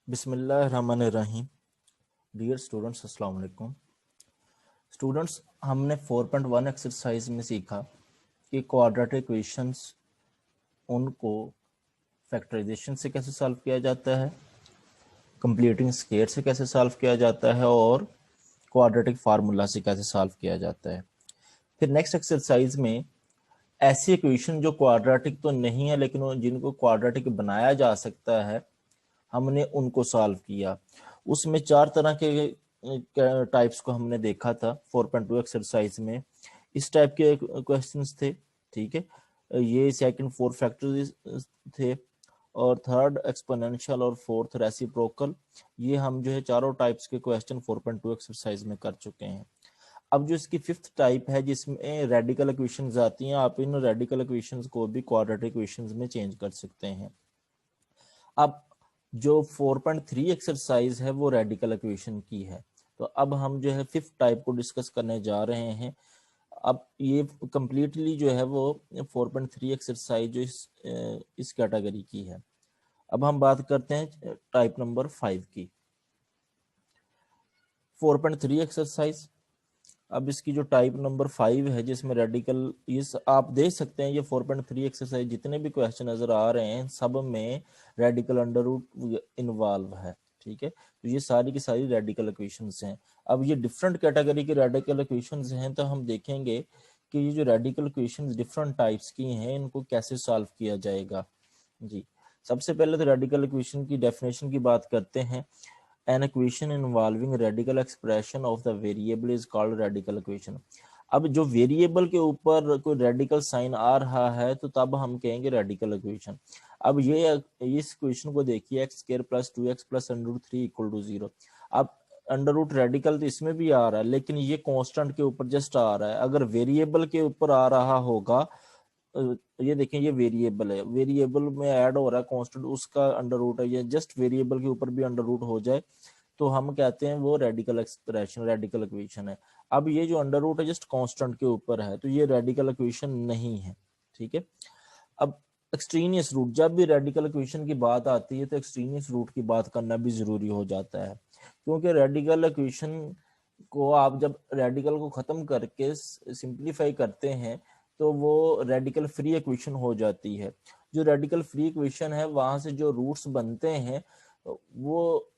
बिस्मिल्लाहिर्रहमानिर्रहीम। Dear students, अस्सलाम वालेकुम। स्टूडेंट्स, हमने 4.1 एक्सरसाइज में सीखा कि क्वाड्रेटिक इक्वेशंस उनको फैक्टराइजेशन से कैसे सॉल्व किया जाता है, कंप्लीटिंग स्क्वायर से कैसे सॉल्व किया जाता है और क्वाड्रेटिक फार्मूला से कैसे सॉल्व किया जाता है। फिर नेक्स्ट एक्सरसाइज में ऐसी इक्वेशन जो क्वाड्रेटिक तो नहीं है लेकिन जिनको क्वाड्रेटिक बनाया जा सकता है, हमने उनको सॉल्व किया। उसमें 4 तरह के टाइप्स को हमने देखा था 4.2 एक्सरसाइज में। इस टाइप के क्वेश्चंस थे, ठीक है। ये सेकंड 4 फैक्टर थे और थर्ड एक्सपोनेंशियल और फोर्थ रेसिप्रोकल। ये हम जो है चारों टाइप्स के क्वेश्चन 4.2 एक्सरसाइज में कर चुके हैं। अब जो इसकी फिफ्थ टाइप है जिसमें रेडिकल इक्वेशंस आती हैं, आप इन रेडिकल इक्वेशंस को भी क्वाड्रेटिक इक्वेशंस में चेंज कर सकते हैं। अब जो 4.3 एक्सरसाइज है वो रेडिकल इक्वेशन की है, तो अब हम जो है फिफ्थ टाइप को डिस्कस करने जा रहे हैं। अब ये कंप्लीटली जो है वो 4.3 एक्सरसाइज जो इस कैटेगरी की है। अब हम बात करते हैं टाइप नंबर 5 की, 4.3 एक्सरसाइज। अब इसकी जो टाइप नंबर 5 है जिसमें रेडिकल, ये आप देख सकते हैं ये 4.3 एक्सरसाइज जितने भी क्वेश्चन नजर आ रहे हैं सब में रेडिकल अंडर रूट इन्वॉल्व है, ठीक है। तो ये सारी की सारी रेडिकल इक्वेशंस हैं। अब ये डिफरेंट कैटेगरी के रेडिकल इक्वेशंस हैं, तो हम देखेंगे कि ये जो रेडिकल इक्वेशंस डिफरेंट टाइप्स की हैं इनको कैसे सॉल्व किया जाएगा। जी, सबसे पहले तो रेडिकल इक्वेशन की डेफिनेशन की बात करते हैं। An equation involving radical expression of the variable is called radical equation। अब जो वेरिएबल के ऊपर कोई रेडिकल साइन आ रहा है तो तब हम कहेंगे रेडिकल इक्वेशन। अब ये इस इक्वेशन को देखिए, x square plus 2x plus under root 3 equal to 0। अब अंडर रूट रेडिकल तो इसमें भी आ रहा है लेकिन ये कांस्टेंट के ऊपर जस्ट आ रहा है। अगर वेरिएबल के ऊपर आ रहा होगा, ये देखें ये वेरिएबल है, वेरिएबल में ऐड हो रहा है कांस्टेंट, उसका अंडर रूट है, ये जस्ट वेरिएबल के ऊपर भी अंडर रूट हो जाए तो हम कहते हैं वो रेडिकल एक्सप्रेशन, रेडिकल इक्वेशन है। अब ये जो अंडर रूट है जस्ट कांस्टेंट के ऊपर है तो ये रेडिकल इक्वेशन नहीं है, ठीक है। अब एक्सट्रीनियस रूट, जब भी रेडिकल इक्वेशन की बात आती है तो एक्सट्रीनियस रूट की बात करना भी जरूरी हो जाता है, क्योंकि रेडिकल इक्वेशन को आप जब रेडिकल को खत्म करके सिंप्लीफाई करते हैं तो वो रेडिकल फ्री इक्वेशन हो जाती है। जो रेडिकल फ्री इक्वेशन है वहां से जो रूट्स बनते हैं वो,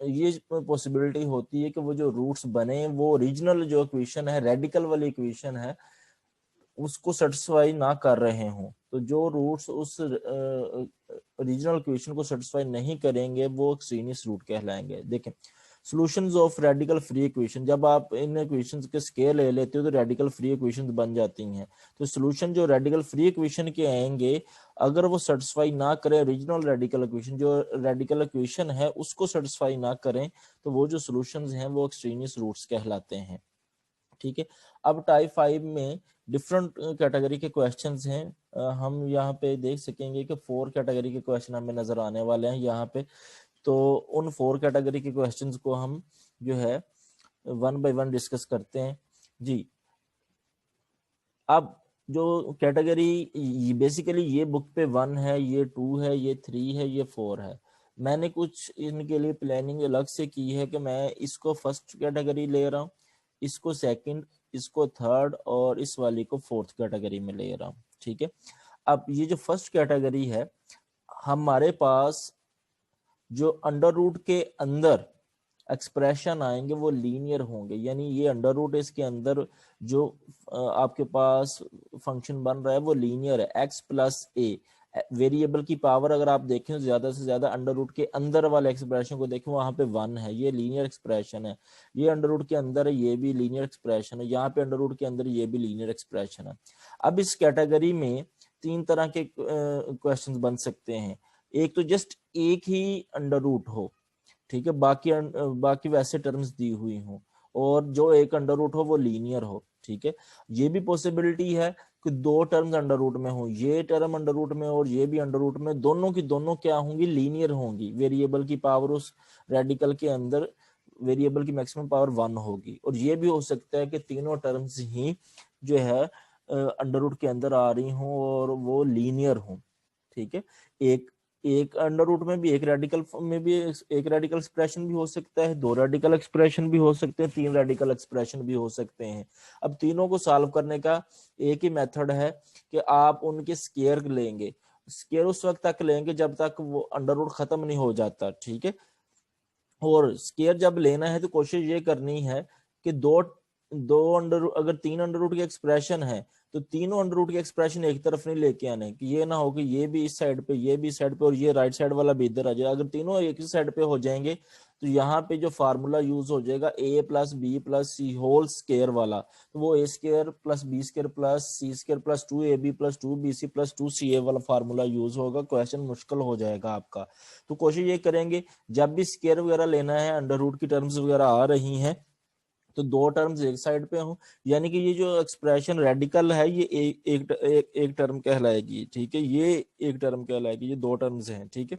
ये पॉसिबिलिटी होती है कि वो जो रूट्स बने वो ओरिजिनल जो इक्वेशन है, रेडिकल वाली इक्वेशन है, उसको सेटिस्फाई ना कर रहे हों। तो जो रूट्स उस ओरिजिनल इक्वेशन को सेटिस्फाई नहीं करेंगे वो एक्सट्रीनियस रूट कहलाएंगे। देखें, solutions of radical free equation, जब आप इन इक्वेशंस के स्केल ले लेते हो तो रेडिकल फ्री इक्वेशंस बन जाती हैं। तो सॉल्यूशन जो रेडिकल फ्री इक्वेशन के आएंगे, अगर वो सेटिस्फाई ना करें ओरिजिनल रेडिकल इक्वेशन, जो रेडिकल इक्वेशन है उसको सेटिस्फाई ना करें, तो वो जो सॉल्यूशंस हैं वो एक्सट्रीनियस रूट्स कहलाते हैं, ठीक है। अब टाइप 5 में डिफरेंट कैटेगरी के क्वेश्चंस हैं। हम यहाँ पे देख सकेंगे कि 4 कैटेगरी के क्वेश्चन हमें नजर आने वाले हैं यहाँ पे। तो उन 4 कैटेगरी के क्वेश्चंस को हम जो है वन बाय वन डिस्कस करते हैं जी। अब जो कैटेगरी बेसिकली ये बुक पे 1 है, ये 2 है, ये 3 है, ये 4 है। मैंने कुछ इनके लिए प्लानिंग अलग से की है कि मैं इसको फर्स्ट कैटेगरी ले रहा हूँ, इसको सेकंड, इसको थर्ड और इस वाली को फोर्थ कैटेगरी में ले रहा हूँ, ठीक है। अब ये जो फर्स्ट कैटेगरी है, हमारे पास जो अंडर रूट के अंदर एक्सप्रेशन आएंगे वो लीनियर होंगे, यानी ये अंडर रूट इसके अंदर जो आपके पास फंक्शन बन रहा है वो लीनियर है, x प्लस ए। वेरिएबल की पावर अगर आप देखें तो ज्यादा से ज्यादा अंडर रूट के अंदर वाले एक्सप्रेशन को देखें वहां पे 1 है, ये लीनियर एक्सप्रेशन है। ये अंडर रूट के अंदर है, ये भी लीनियर एक्सप्रेशन है। यहाँ पे अंडर रूट के अंदर ये भी लीनियर एक्सप्रेशन है। अब इस कैटेगरी में 3 तरह के क्वेश्चंस बन सकते हैं। एक तो जस्ट एक ही अंडर रूट हो, ठीक है, बाकी वैसे टर्म्स दी हुई हो, और जो एक अंडर रूट हो वो लीनियर हो, ठीक है। ये भी पॉसिबिलिटी है कि 2 टर्म्स अंडर रूट में हो, ये टर्म अंडर रूट में और ये भी अंडर रूट में, दोनों की दोनों क्या होंगी, लीनियर होंगी। वेरिएबल की पावर उस रेडिकल के अंदर, वेरिएबल की मैक्सिमम पावर 1 होगी। और ये भी हो सकता है कि तीनों टर्म्स ही जो है अंडर रूट के अंदर आ रही हों और वो लीनियर हों, ठीक है। एक एक अंडर रूट में भी एक रेडिकल में भी एक रेडिकल एक्सप्रेशन भी हो सकता है, दो रेडिकल एक्सप्रेशन भी हो सकते हैं, तीन रेडिकल एक्सप्रेशन भी हो सकते हैं। अब तीनों को सॉल्व करने का एक ही मेथड है कि आप उनके स्केयर लेंगे। स्केयर उस वक्त तक लेंगे जब तक वो अंडर रूट खत्म नहीं हो जाता, ठीक है। और स्केयर जब लेना है तो कोशिश ये करनी है कि दो दो अंडर अगर तीन अंडर रूट की एक्सप्रेशन है तो तीनों अंडर रूट के एक्सप्रेशन एक तरफ नहीं लेके आने, कि ये ना हो कि ये भी इस साइड पे, ये भी इस साइड पे और ये राइट साइड वाला भी इधर आ जाए। अगर तीनों एक ही साइड पे हो जाएंगे तो यहाँ पे जो फार्मूला यूज हो जाएगा a plus b plus c whole square वाला, तो वो a square plus b square plus c square plus 2ab plus 2bc plus 2ca वाला फार्मूला यूज होगा। क्वेश्चन मुश्किल हो जाएगा आपका। तो कोशिश ये करेंगे जब भी स्केयर वगैरह लेना है, अंडर रूट की टर्म्स वगैरह आ रही हैं, तो दो टर्म्स एक साइड पे हो, यानी कि ये जो एक्सप्रेशन रेडिकल है ये एक टर्म कहलाएगी, ठीक है। ये एक टर्म कहलाएगी, ये दो टर्म्स हैं, ठीक है।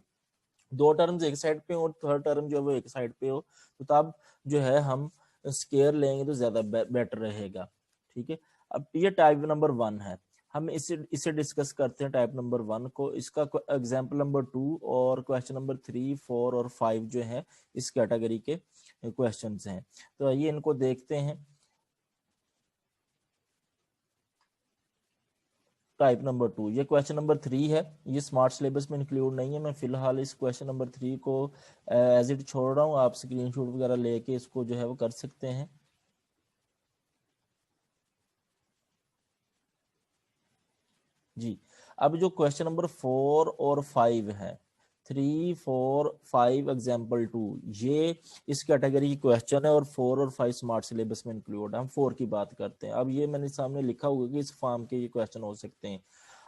दो टर्म्स एक साइड पे हो और थर्ड टर्म जो है वो एक साइड पे हो, तो तब जो है हम स्केयर लेंगे तो ज्यादा बेटर रहेगा, ठीक है। अब ये टाइप नंबर 1 है। हम इसे इसे डिस्कस करते हैं टाइप नंबर 1 को। इसका एग्जाम्पल नंबर 2 और क्वेश्चन नंबर 3, 4 और 5 जो है इस कैटेगरी के क्वेश्चंस हैं। तो आइए इनको देखते हैं। टाइप नंबर 2, ये क्वेश्चन नंबर 3 है। ये स्मार्ट सिलेबस में इंक्लूड नहीं है। मैं फिलहाल इस क्वेश्चन नंबर 3 को एज इट छोड़ रहा हूँ, आप स्क्रीनशॉट वगैरह लेके इसको जो है वो कर सकते हैं। जी, अब जो क्वेश्चन नंबर 4 और 5 है, 3, 4, 5 एग्जाम्पल 2, ये इस कैटेगरी की क्वेश्चन है और 4 और 5 स्मार्ट सिलेबस में इंक्लूड है। हम 4 की बात करते हैं। अब ये मैंने सामने लिखा हुआ है कि इस फॉर्म के ये क्वेश्चन हो सकते हैं।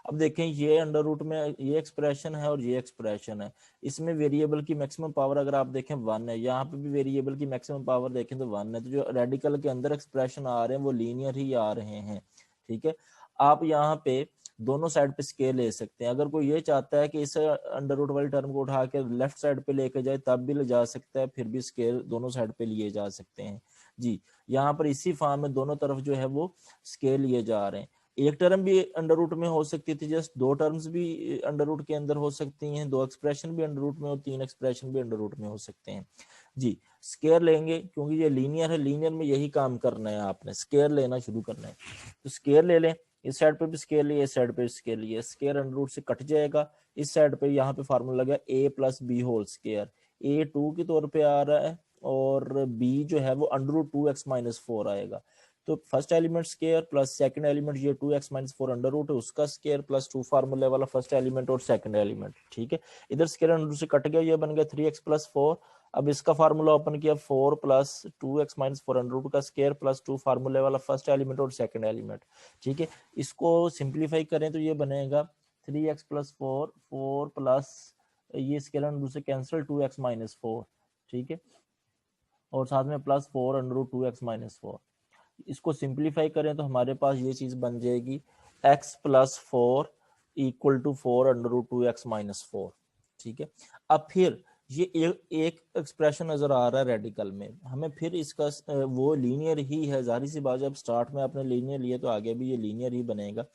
अब देखें, ये अंडर रूट में ये एक्सप्रेशन है और ये एक्सप्रेशन है। इसमें वेरिएबल की मैक्सिमम पावर अगर आप देखें 1 है, यहाँ पे भी वेरिएबल की मैक्सिमम पावर देखें तो 1 है। तो जो रेडिकल के अंदर एक्सप्रेशन आ रहे हैं वो लीनियर ही आ रहे हैं, ठीक है। आप यहाँ पे दोनों साइड पे स्केल ले सकते हैं। अगर कोई ये चाहता है कि इस अंडर रूट वाली टर्म को उठा के लेफ्ट साइड पे लेके जाए तब भी ले जा सकता है, फिर भी स्केल दोनों साइड पे लिए जा सकते हैं। जी, यहाँ पर इसी फॉर्म में दोनों तरफ जो है वो स्केल लिए जा रहे हैं। एक टर्म भी अंडर रूट में हो सकती थी, जस्ट दो टर्म्स भी अंडर रूट के अंदर हो सकती हैं, दो एक्सप्रेशन भी अंडर रूट में और तीन एक्सप्रेशन भी अंडर रूट में हो सकते हैं। जी, स्केयर लेंगे क्योंकि ये लीनियर है। लीनियर में यही काम करना है, आपने स्केयर लेना शुरू करना है। तो स्केयर ले लें, इस साइड पे भी स्केयर लिए, इस साइड पे स्केयर लिए, स्केयर अंडर रूट से कट जाएगा। इस साइड पे यहाँ पे फार्मूला लगा a plus b whole square. a 2 के तौर पे आ रहा है और b जो है वो अंडर रूट 2x माइनस 4 आएगा। तो first element square plus second element, ये 2x माइनस 4 अंडर रूट है उसका स्केयर प्लस 2 फार्मूले वाला फर्स्ट एलिमेंट और सेकंड एलिमेंट, ठीक है। इधर स्केयर अंडर रूट से कट गया, ये बन गया 3x प्लस 4। अब इसका फार्मूला ओपन किया 4 plus 2x minus 4 under root का स्केयर प्लस 2 फार्मूले वाला फर्स्ट एलिमेंट और सेकंड एलिमेंट, ठीक है। इसको सिंप्लीफाई करें तो ये बनेगा 3x प्लस 4, 4 प्लस ये स्केयर अंडर रूट से कैंसिल 2x माइनस 4, ठीक है, और साथ में plus 4 under root 2x minus 4। इसको सिंप्लीफाई करें तो हमारे पास ये चीज बन जाएगी x plus 4 equal to 4 under root 2x minus 4, ठीक है। अब फिर ये एक एक्सप्रेशन नजर आ रहा है रेडिकल में, हमें फिर इसका वो लीनियर ही है, जाहिर सी बात, जब स्टार्ट में आपने लीनियर लिया तो आगे भी ये लीनियर ही बनेगा।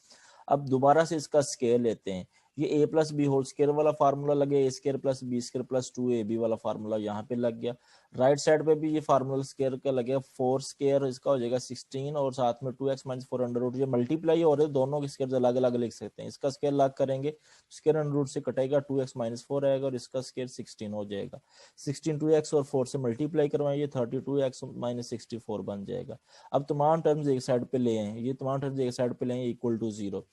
अब दोबारा से इसका स्केयर लेते हैं। ये a plus b whole square वाला फार्मूला लगे, a square plus b square plus 2ab वाला फार्मूला यहाँ पे लग गया। राइट साइड पे भी ये फार्मूला स्केयर का लगेगा, 4 स्केयर इसका हो जाएगा 16 और साथ में 2x माइनस 4 अंडर रूट, ये मल्टीप्लाई हो रहे हैं, दोनों के स्केयर अलग अलग लिख सकते हैं। इसका स्केयर लग करेंगे, स्केयर अंडर रूट से कटेगा, 2x माइनस 4 आएगा और इसका स्केयर 16 हो जाएगा। 16 2x और 4 से मल्टीप्लाई करवाएंगे, 32x माइनस 64 बन जाएगा। अब तमाम टर्म्स एक साइड पे ले आए, ये तमाम टर्म्स एक साइड पे ले आए इक्वल टू 0।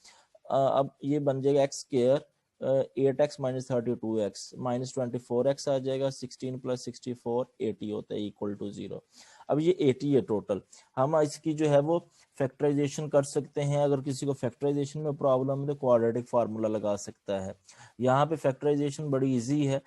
अब ये बन जाएगा x square 8x minus 32x minus 24x आ जाएगा, 16 प्लस 64 80 होता है इक्वल टू 0। अब ये 80 है टोटल। हम इसकी जो है वो फैक्टराइजेशन कर सकते हैं। अगर किसी को फैक्टराइजेशन में प्रॉब्लम है तो क्वाड्रेटिक फार्मूला लगा सकता है। यहाँ पे फैक्टराइजेशन बड़ी इजी है।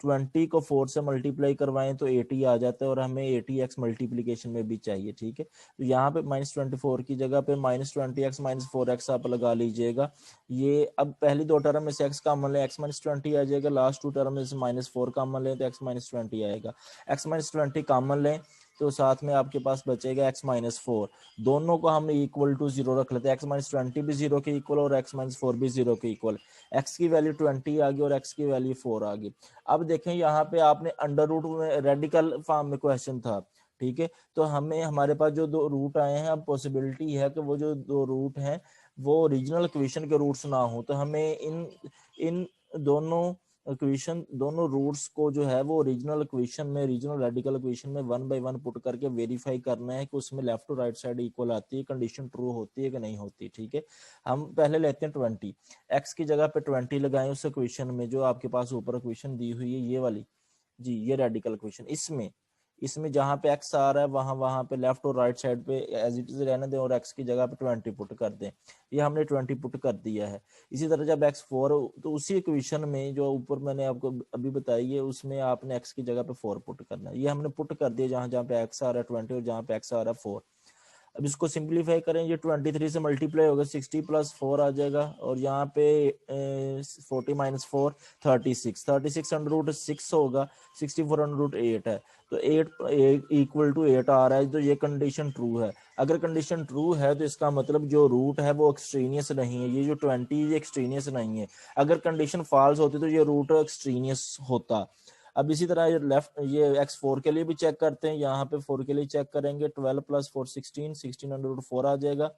20 को 4 से मल्टीप्लाई करवाएं तो 80 आ जाता है और हमें 80x मल्टीप्लीकेशन में भी चाहिए, ठीक है। तो यहाँ पे -24 की जगह पे -20x -4x आप लगा लीजिएगा। ये अब पहली दो टर्म में से x कॉमन लें, x -20 आ जाएगा। लास्ट टू टर्म में से -4 कॉमन लें तो x -20 आएगा। x -20 कॉमन लें तो साथ में आपके पास बचेगा x माइनस 4। दोनों को हम इक्वल टू 0 रख लेते हैं, x माइनस 20 भी 0 के इक्वल और x माइनस 4 भी 0 के इक्वल। x की वैल्यू 20 आ गई और x की वैल्यू 4 आ गई। अब देखें यहाँ पे आपने अंडर रूट में रेडिकल फॉर्म में क्वेश्चन था, ठीक है, तो हमें हमारे पास जो दो रूट आए हैं, अब पॉसिबिलिटी है कि वो जो दो रूट हैं वो ओरिजिनल इक्वेशन के रूट्स ना हो, तो हमें इन इन दोनों इक्वेशन, दोनों रूट्स को जो है वो ओरिजिनल इक्वेशन में, ओरिजिनल रेडिकल इक्वेशन में 1 बाय 1 पुट करके वेरीफाई करना है कि उसमें left to right side equal आती है, कंडीशन ट्रू होती है कि नहीं होती। ठीक है, हम पहले लेते हैं 20, एक्स की जगह पे 20 लगाएं उस इक्वेशन में जो आपके पास ऊपर इक्वेशन दी हुई है, ये वाली जी, ये रेडिकल इक्वेशन। इसमें इसमें जहां पे x आ रहा है वहां पे लेफ्ट और राइट साइड पे एज इट इज रहने दें और x की जगह पे 20 पुट कर दें। ये हमने 20 पुट कर दिया है। इसी तरह जब x 4 तो उसी इक्वेशन में जो ऊपर मैंने आपको अभी बताई है उसमें आपने x की जगह पे 4 पुट करना है। ये हमने पुट कर दिया जहां जहां पे x आ रहा है 20 और जहां पे x आ रहा है 4। अब इसको सिंप्लीफाई करें, ये 23 से मल्टीप्लाई होगा, 60 प्लस 4 आ जाएगा और यहाँ पे 40 माइनस 4 36 अंडर रूट 6 होगा, 64 अंडर रूट 8 है, तो 8 इक्वल टू 8 आ रहा है, तो ये कंडीशन ट्रू है। अगर कंडीशन ट्रू है तो इसका मतलब जो रूट है वो एक्सट्रीनियस नहीं है, ये जो 20 ये एक्सट्रीनियस नहीं है। अगर कंडीशन फॉल्स होती तो ये रूट एक्सट्रीनियस होता। अब इसी तरह ये लेफ्ट ये x4 के लिए भी चेक करते हैं, यहाँ पे 4 के लिए चेक करेंगे, 12 प्लस 4 16 अंडर रूट 4 आ जाएगा।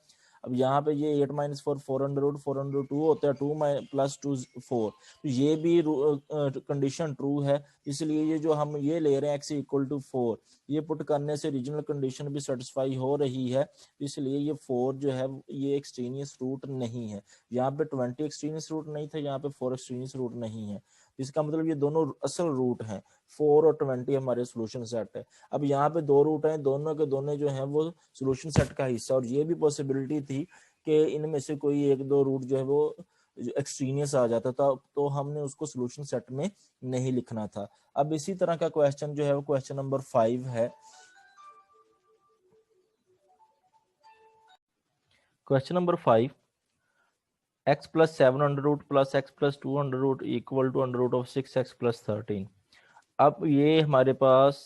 अब यहाँ पे ये 8 माइनस 4 4 अंडर रूट 2 होता है, 2 प्लस 2 4, तो ये भी कंडीशन ट्रू है, इसलिए ये जो हम ये ले रहे हैं x इक्वल टू 4, ये पुट करने से रीजनल कंडीशन भी सेटिस्फाई हो रही है, इसलिए ये 4 जो है ये एक्सट्रीनियस रूट नहीं है। यहाँ पे 20 एक्सट्रीनियस रूट नहीं था, यहाँ पे 4 एक्सट्रीनियस रूट नहीं है, इसका मतलब ये दोनों असल रूट हैं, 4 और 20 हमारे सोल्यूशन सेट है। अब यहाँ पे दो रूट हैं, दोनों के दोनों जो हैं वो सोल्यूशन सेट का हिस्सा, और ये भी पॉसिबिलिटी थी कि इनमें से कोई एक दो रूट जो है वो एक्सट्रीनियस आ जाता था, तो हमने उसको सोल्यूशन सेट में नहीं लिखना था। अब इसी तरह का क्वेश्चन जो है वो क्वेश्चन नंबर 5 है। Question number 5, x plus 7 under root plus x plus 2 under root equal to under root of 6x plus 13। अब ये हमारे पास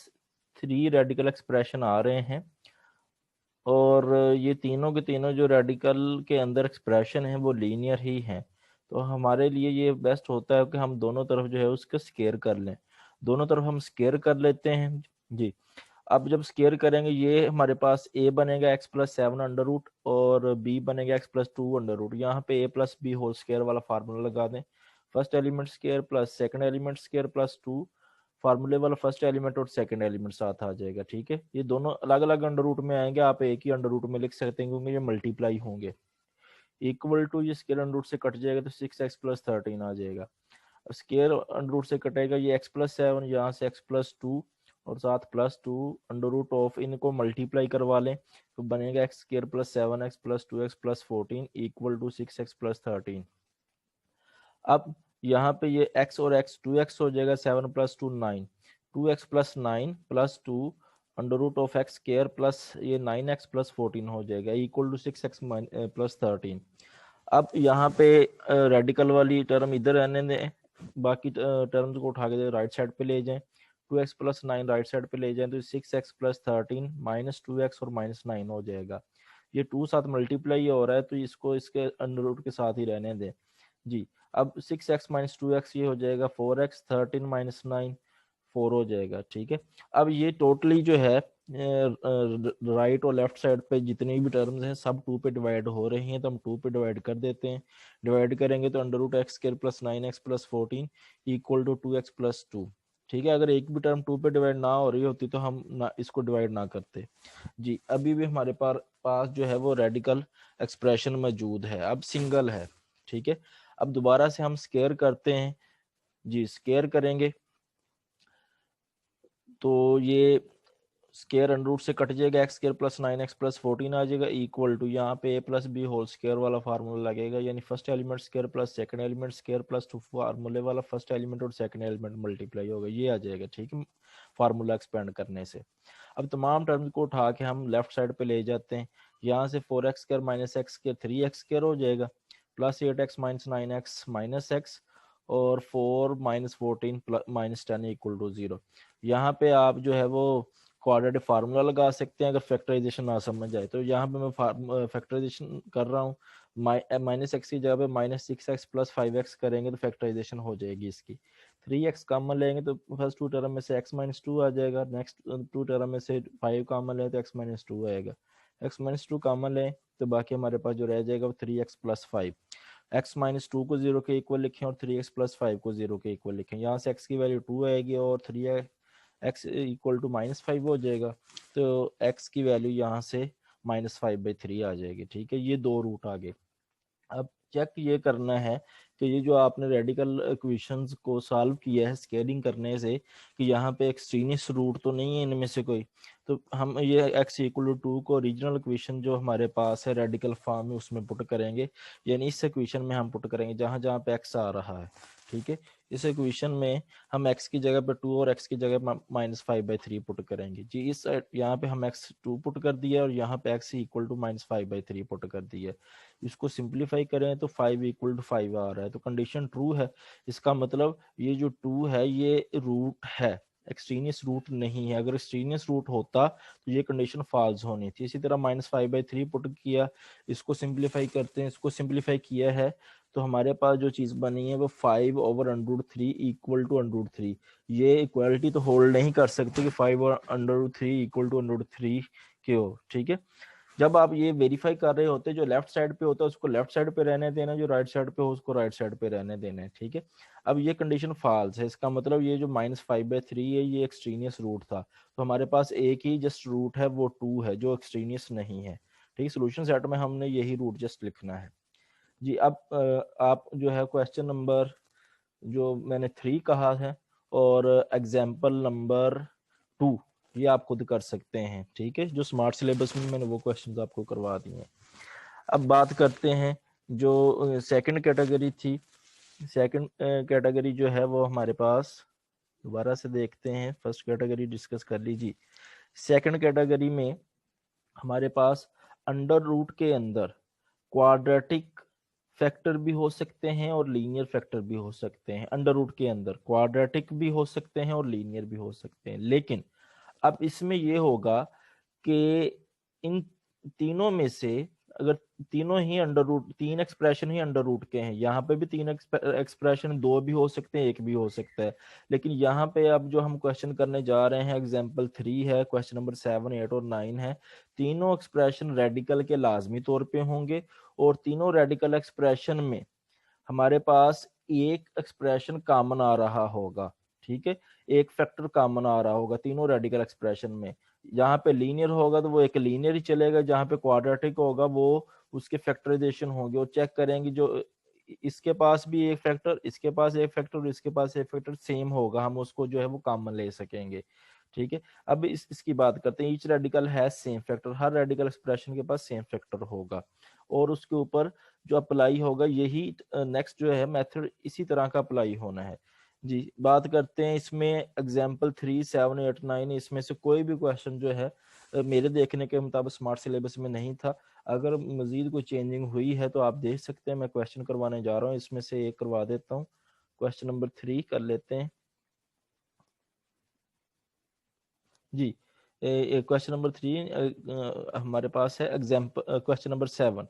3 रेडिकल एक्सप्रेशन आ रहे हैं और ये तीनों के तीनों जो रेडिकल के अंदर एक्सप्रेशन है वो लीनियर ही हैं, तो हमारे लिए ये बेस्ट होता है कि हम दोनों तरफ जो है उसको स्केयर कर लें। दोनों तरफ हम स्केयर कर लेते हैं जी। अब जब स्केयर करेंगे ये हमारे पास a बनेगा x प्लस 7 अंडर रूट और b बनेगा x प्लस 2 अंडर रूट। यहाँ पे a plus b whole square वाला फार्मूला लगा दें, first element square plus second element square plus 2, फार्मूले वाला फर्स्ट एलिमेंट और सेकंड एलिमेंट साथ आ जाएगा। ठीक है, ये दोनों अलग अलग अंडर रूट में आएंगे, आप एक ही अंडर रूट में लिख सकते हैं क्योंकि ये मल्टीप्लाई होंगे। इक्वल टू ये स्केयर अंडर रूट से कट जाएगा तो 6x प्लस 13 आ जाएगा। स्केयर अंडर रूट से कटेगा ये x प्लस 7, यहाँ से x प्लस 2 और साथ प्लस 2 अंडर रूट ऑफ, इनको मल्टीप्लाई करवा लें तो बनेगा x square plus 7x plus 2x plus 14 equal to 6x plus 13। अब यहाँ पे ये x और x 2x हो जाएगा, 7 plus 2 9, 2x plus 9 plus 2 under root of x square plus ये 9x प्लस 14 हो जाएगा इक्वल टू 6x प्लस 13। अब यहाँ पे रेडिकल वाली टर्म इधर रहने दें, बाकी टर्म्स को उठा के राइट साइड पे ले जाएं, 2x प्लस 9 राइट साइड पे ले जाएं तो 6x प्लस 13 माइनस 2x और माइनस 9 हो जाएगा। ये 2 साथ मल्टीप्लाई हो रहा है तो इसको इसके अंडर रूट के साथ ही रहने दें जी। अब 6x माइनस 2x ये हो जाएगा 4x, 13 माइनस 9 4 हो जाएगा। ठीक है, अब ये टोटली जो है राइट और लेफ्ट साइड पे जितनी भी टर्म्स हैं सब 2 पे डिवाइड हो रही हैं, तो हम 2 पे डिवाइड कर देते हैं। डिवाइड करेंगे तो under root x square plus 9x plus 14 equal to 2x plus 2। ठीक है, अगर एक भी टर्म 2 पे डिवाइड ना हो रही होती तो हम ना इसको डिवाइड ना करते जी। अभी भी हमारे पास जो है वो रेडिकल एक्सप्रेशन मौजूद है, अब सिंगल है। ठीक है, अब दोबारा से हम स्केयर करते हैं जी। स्केयर करेंगे तो ये स्केयर अंडर रूट से कट जाएगा, x square plus 9x plus 14 आ जाएगा इक्वल टू यहाँ पे a plus b whole square वाला फार्मूला लगेगा, यानी first element square plus second element square plus 2 फार्मूले वाला फर्स्ट एलिमेंट और सेकंड एलिमेंट मल्टीप्लाई होगा, ये आ जाएगा। ठीक है, फार्मूला एक्सपेंड करने से अब तमाम टर्म्स को उठा के हम लेफ्ट साइड पे ले जाते हैं, यहाँ से 4x square minus x square 3x square हो जाएगा plus 8x minus 9x minus x और 4 माइनस 14 माइनस 10 इक्वल टू 0। यहाँ पे आप जो है वो क्वाड्रेटिक फार्मूला लगा सकते हैं अगर फैक्टराइजेशन ना समझ आए। तो यहाँ पे मैं फैक्टराइजेशन कर रहा हूँ, माइनस एक्स की जगह पे माइनस 6x प्लस 5x करेंगे तो फैक्टराइजेशन हो जाएगी इसकी। 3x कॉमन लेंगे तो फर्स्ट टू टर्म में से x माइनस 2 आ जाएगा, नेक्स्ट टू टर्म में से 5 कॉमन लें तो x माइनस 2 आएगा, x माइनस 2 कॉमन लें तो बाकी हमारे पास जो रह जाएगा वो 3x प्लस 5। x माइनस 2 को 0 के इक्वल लिखें और 3x प्लस 5 को 0 के इक्वल लिखें। यहाँ से x की वैल्यू 2 आएगी और 3x इक्वल टू माइनस 5 हो जाएगा, तो x की वैल्यू यहाँ से माइनस 5/3 आ जाएगी। ठीक है, ये दो रूट आ गए। अब चेक ये करना है कि ये जो आपने रेडिकल इक्वेशंस को सॉल्व किया है स्केलिंग करने से कि यहाँ पे एक्सट्रीनियस रूट तो नहीं है इनमें से कोई, तो हम ये x इक्वल टू 2 को ओरिजिनल इक्वेशन जो हमारे पास है रेडिकल फॉर्म में उसमें पुट करेंगे, यानी इस इक्वेशन में हम पुट करेंगे जहाँ जहाँ पे x आ रहा है। ठीक है, इस इक्वेशन में हम x की जगह पे 2 और x की जगह माइनस 5/3 पुट करेंगे जी। इस यहाँ पे हम x 2 पुट कर दिया और यहाँ पे x equal to minus 5/3 put कर दिया। इसको सिंप्लीफाई करें तो 5 इक्वल टू 5 आ रहा है, तो कंडीशन ट्रू है। इसका मतलब ये जो 2 है ये रूट है, एक्सट्रीनियस रूट नहीं है। अगर एक्सट्रीनियस रूट होता तो ये कंडीशन फॉल्स होनी थी। इसी तरह माइनस 5/3 पुट किया, इसको सिंप्लीफाई करते हैं, इसको सिंप्लीफाई किया है तो हमारे पास जो चीज बनी है वो 5/√3 इक्वल टू √3। ये इक्वालिटी तो होल्ड नहीं कर सकती कि 5/√3 इक्वल टू √3 के हो। ठीक है, जब आप ये वेरीफाई कर रहे होते जो लेफ्ट साइड पे होता है उसको लेफ्ट साइड पे रहने देना, जो राइट साइड पे हो उसको राइट साइड पे रहने देना है। ठीक है, अब ये कंडीशन फॉल्स है, इसका मतलब ये जो माइनस 5/3 है ये एक्सट्रीनियस रूट था, तो हमारे पास एक ही जस्ट रूट है वो 2 है जो एक्सट्रीनियस नहीं है। ठीक है, सोल्यूशन सेट में हमने यही रूट जस्ट लिखना है जी। अब आप जो है क्वेश्चन नंबर जो मैंने 3 कहा है और एग्जाम्पल नंबर 2 ये आप खुद कर सकते हैं। ठीक है, जो स्मार्ट सिलेबस में मैंने वो क्वेश्चंस आपको करवा दिए हैं। अब बात करते हैं जो सेकंड कैटेगरी थी। सेकंड कैटेगरी जो है वो हमारे पास दोबारा से देखते हैं, फर्स्ट कैटेगरी डिस्कस कर लीजिए। सेकंड कैटेगरी में हमारे पास अंडर रूट के अंदर क्वाड्रेटिक फैक्टर भी हो सकते हैं और लीनियर फैक्टर भी हो सकते हैं। अंडर रूट के अंदर क्वाड्रेटिक भी हो सकते हैं और लीनियर भी हो सकते हैं, लेकिन अब इसमें यह होगा कि इन तीनों में से अगर तीनों ही अंडर रूट, 3 एक्सप्रेशन ही अंडर रूट के हैं, यहाँ पे भी 3 एक्सप्रेशन, 2 भी हो सकते हैं, 1 भी हो सकता है, लेकिन यहाँ पे अब जो हम क्वेश्चन करने जा रहे हैं एग्जाम्पल 3 है, क्वेश्चन नंबर 7, 8 और 9 है, तीनों एक्सप्रेशन रेडिकल के लाजमी तौर पे होंगे और तीनों रेडिकल एक्सप्रेशन में हमारे पास एक एक्सप्रेशन कॉमन आ रहा होगा। ठीक है, एक फैक्टर कॉमन आ रहा होगा तीनों रेडिकल एक्सप्रेशन में। जहाँ पे लीनियर होगा तो वो एक लीनियर ही चलेगा, जहाँ पे क्वाड्रेटिक होगा वो उसके फैक्टराइजेशन होंगे और चेक करेंगे जो इसके पास भी एक फैक्टर, इसके पास एक फैक्टर और इसके पास एक फैक्टर सेम होगा, हम उसको जो है वो कॉमन ले सकेंगे। ठीक है, अब इसकी बात करते हैं। ईच रेडिकल है सेम फैक्टर, हर रेडिकल एक्सप्रेशन के पास सेम फैक्टर होगा और उसके ऊपर जो अप्लाई होगा यही नेक्स्ट जो है मेथड इसी तरह का अप्लाई होना है जी। बात करते हैं इसमें एग्जाम्पल 3, 7, 8, 9, इसमें से कोई भी क्वेश्चन जो है मेरे देखने के मुताबिक स्मार्ट सिलेबस में नहीं था। अगर मजीद कोई चेंजिंग हुई है तो आप देख सकते हैं, मैं क्वेश्चन करवाने जा रहा हूँ, इसमें से एक करवा देता हूँ। क्वेश्चन नंबर 3 कर लेते हैं जी। क्वेश्चन नंबर 3 हमारे पास है एग्जाम्पल क्वेश्चन नंबर 7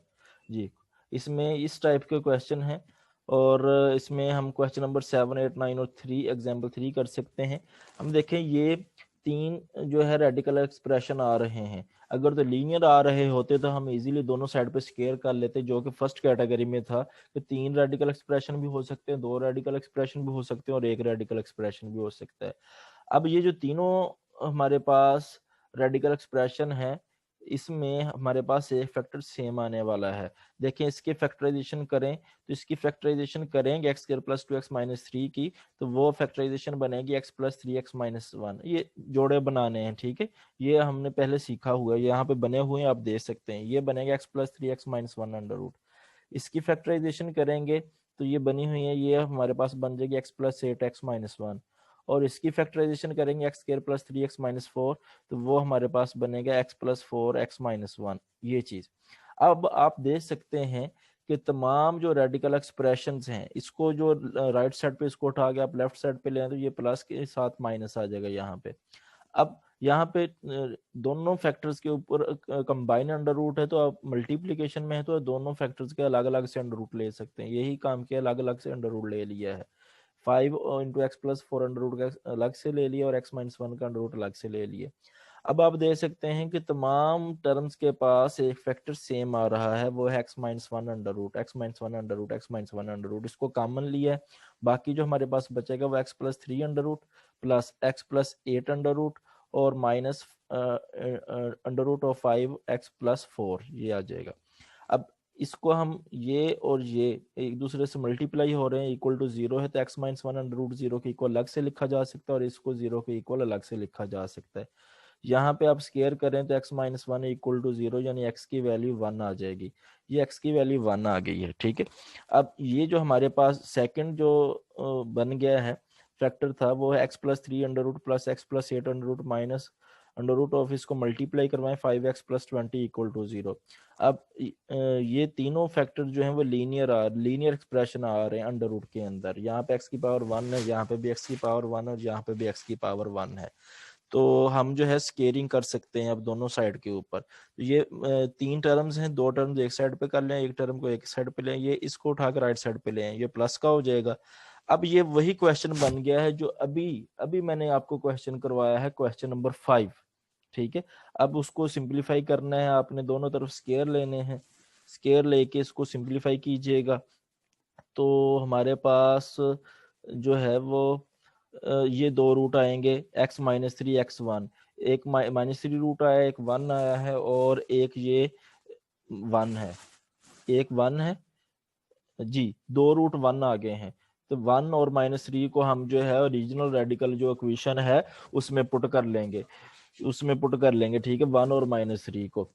जी। इसमें इस टाइप के क्वेश्चन है और इसमें हम क्वेश्चन नंबर 7, 8, 9 और 3 एग्जाम्पल 3 कर सकते हैं। हम देखें ये 3 जो है रेडिकल एक्सप्रेशन आ रहे हैं, अगर तो लीनियर आ रहे होते तो हम इजीली दोनों साइड पे स्केयर कर लेते, जो कि फर्स्ट कैटेगरी में था कि 3 रेडिकल एक्सप्रेशन भी हो सकते हैं, 2 रेडिकल एक्सप्रेशन भी हो सकते हैं और 1 रेडिकल एक्सप्रेशन भी हो सकता है। अब ये जो तीनों हमारे पास रेडिकल एक्सप्रेशन है इसमें हमारे पास एक फैक्टर सेम आने वाला है। देखें इसके फैक्टराइजेशन करें तो इसकी फैक्टराइजेशन करेंगे x square plus 2x minus 3 की, तो वो फैक्टराइजेशन बनेगी x प्लस 3x माइनस 1। ये जोड़े बनाने हैं, ठीक है, ये हमने पहले सीखा हुआ है, यहाँ पे बने हुए हैं आप देख सकते हैं। ये बनेगा x plus 3x minus 1 under root. इसकी फैक्टराइजेशन करेंगे तो ये बनी हुई है, ये हमारे पास बन जाएगी x प्लस 8x माइनस 1 और इसकी फैक्टराइजेशन करेंगे x square plus 3x minus 4, तो वो हमारे पास बनेगा x प्लस 4x माइनस 1। ये चीज अब आप देख सकते हैं कि तमाम जो रेडिकल एक्सप्रेशंस हैं इसको जो राइट साइड पे इसको उठा के आप लेफ्ट साइड पे ले तो ये प्लस के साथ माइनस आ जाएगा यहाँ पे। अब यहाँ पे दोनों फैक्टर्स के ऊपर कंबाइन अंडर रूट है, तो आप मल्टीप्लीकेशन में है तो दोनों फैक्टर्स के अलग अलग से अंडर रूट ले सकते हैं। यही काम किया, अलग अलग से अंडर रूट ले लिया है। 5 × x+4 अंडर रूट का अलग से ले लिया और x-1 का अंडर रूट अलग से ले लिया। अब आप देख सकते हैं कि तमाम टर्म्स के पास एक फैक्टर सेम आ रहा है, वो है x-1 under root, x-1 under root, x-1 under root. इसको कॉमन लिया है, बाकी जो हमारे पास बचेगा वो x+3 under root plus x+8 under root और minus under root of 5x+4 ये आ जाएगा। अब इसको हम ये और ये एक दूसरे से मल्टीप्लाई हो रहे हैं, इक्वल टू 0 है, तो x-1 अंडर रूट 0 के इक्वल अलग से लिखा जा सकता है और इसको 0 के इक्वल अलग से लिखा जा सकता है। यहाँ पे आप स्केयर करें तो x-1 इक्वल टू 0 यानी x की वैल्यू 1 आ जाएगी। ये x की वैल्यू 1 आ गई है, ठीक है। अब ये जो हमारे पास सेकंड जो बन गया है फैक्टर था, वो है x+3 under root plus x+8 under root minus under root of इसको मल्टीप्लाई करवाएं 5x+20 इक्वल टू 0। अब ये तीनों फैक्टर जो हैं वो लीनियर एक्सप्रेशन आ रहे हैं अंडर रूट के अंदर। यहाँ पे x की पावर 1 है, यहाँ पे भी x की पावर 1 और यहाँ पे भी x की पावर 1 है। तो हम जो है स्केयरिंग कर सकते हैं अब दोनों साइड के ऊपर। तो ये 3 टर्म्स हैं, 2 टर्म्स एक साइड पे कर लें, एक टर्म को एक साइड पे लें, ये इसको उठाकर राइट साइड पे लें, ये प्लस का हो जाएगा। अब ये वही क्वेश्चन बन गया है जो अभी अभी मैंने आपको क्वेश्चन करवाया है, क्वेश्चन नंबर 5, ठीक है। अब उसको सिंप्लीफाई करना है, आपने दोनों तरफ स्केयर लेने हैं, स्केयर लेके इसको सिंप्लीफाई कीजिएगा। तो हमारे पास जो है वो ये 2 रूट आएंगे, x-3 x1, एक -3 रूट आया, एक 1 आया है और एक ये 1 है, एक 1 है जी, 2 रूट 1 आ गए हैं। तो 1 और -3 को हम जो है ओरिजिनल रेडिकल जो इक्वेशन है उसमें पुट कर लेंगे, ठीक है, 1 और -3 को।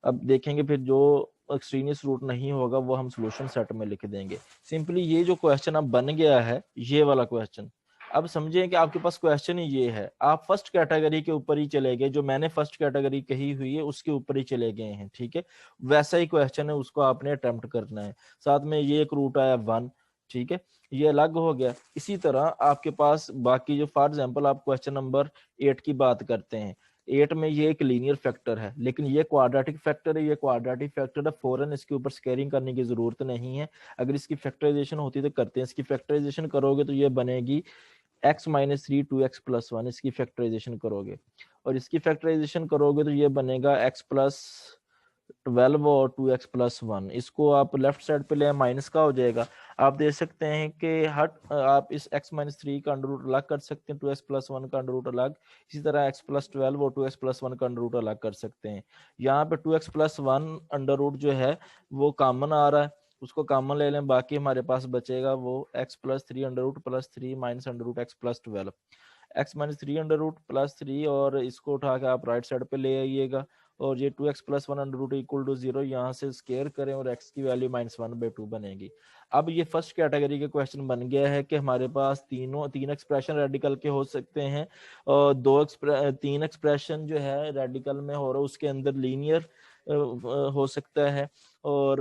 अब देखेंगे फिर जो एक्सट्रीनियस रूट नहीं होगा वो हम सॉल्यूशन सेट में लिख देंगे। सिंपली ये जो क्वेश्चन अब बन गया है, ये वाला क्वेश्चन, अब समझिए कि आपके पास क्वेश्चन ही ये है, आप फर्स्ट कैटेगरी के ऊपर ही चले गए, जो मैंने फर्स्ट कैटेगरी कही हुई है उसके ऊपर ही चले गए हैं, ठीक है। वैसा ही क्वेश्चन है, उसको आपने अटेम्प्ट करना है। साथ में ये एक रूट आया 1, ठीक है, ये अलग हो गया। इसी तरह आपके पास बाकी जो, फॉर एग्जांपल आप क्वेश्चन नंबर 8 की बात करते हैं, 8 में ये एक लीनियर फैक्टर है, लेकिन ये क्वाड्रेटिक फैक्टर है, ये क्वाड्रेटिक फैक्टर है, फौरन इसके ऊपर स्केयरिंग करने की जरूरत नहीं है। अगर इसकी फैक्टराइजेशन होती तो करते हैं, इसकी फैक्टराइजेशन करोगे तो ये बनेगी x-3 2x+1, इसकी फैक्टराइजेशन करोगे और इसकी फैक्टराइजेशन करोगे तो ये बनेगा x+12 और 2x+1। इसको आप लेफ्ट साइड पे ले, माइनस का हो जाएगा। आप देख सकते हैं कि आप इस x-3 का अंडर रूट अलग कर सकते हैं, 2x+1 का अंडर रूट अलग, इसी तरह x+12 और 2x+1 का अंडर रूट अलग कर सकते हैं। यहाँ पे 2x+1 अंडर रूट जो है वो कॉमन आ रहा है, उसको कॉमन ले लें, बाकी हमारे पास बचेगा वो x+3 under root plus 3 minus under root x+12, x-3 under root plus 3 और इसको उठा के आप राइट साइड पे ले आइएगा और ये 2x+1 under root equal to 0 यहाँ से स्केयर करें और x की वैल्यू -1/2 बनेगी। अब ये फर्स्ट कैटेगरी के क्वेश्चन बन गया है कि हमारे पास तीन एक्सप्रेशन रेडिकल के हो सकते हैं और 3 एक्सप्रेशन जो है रेडिकल में हो रहा है उसके अंदर लीनियर हो सकता है और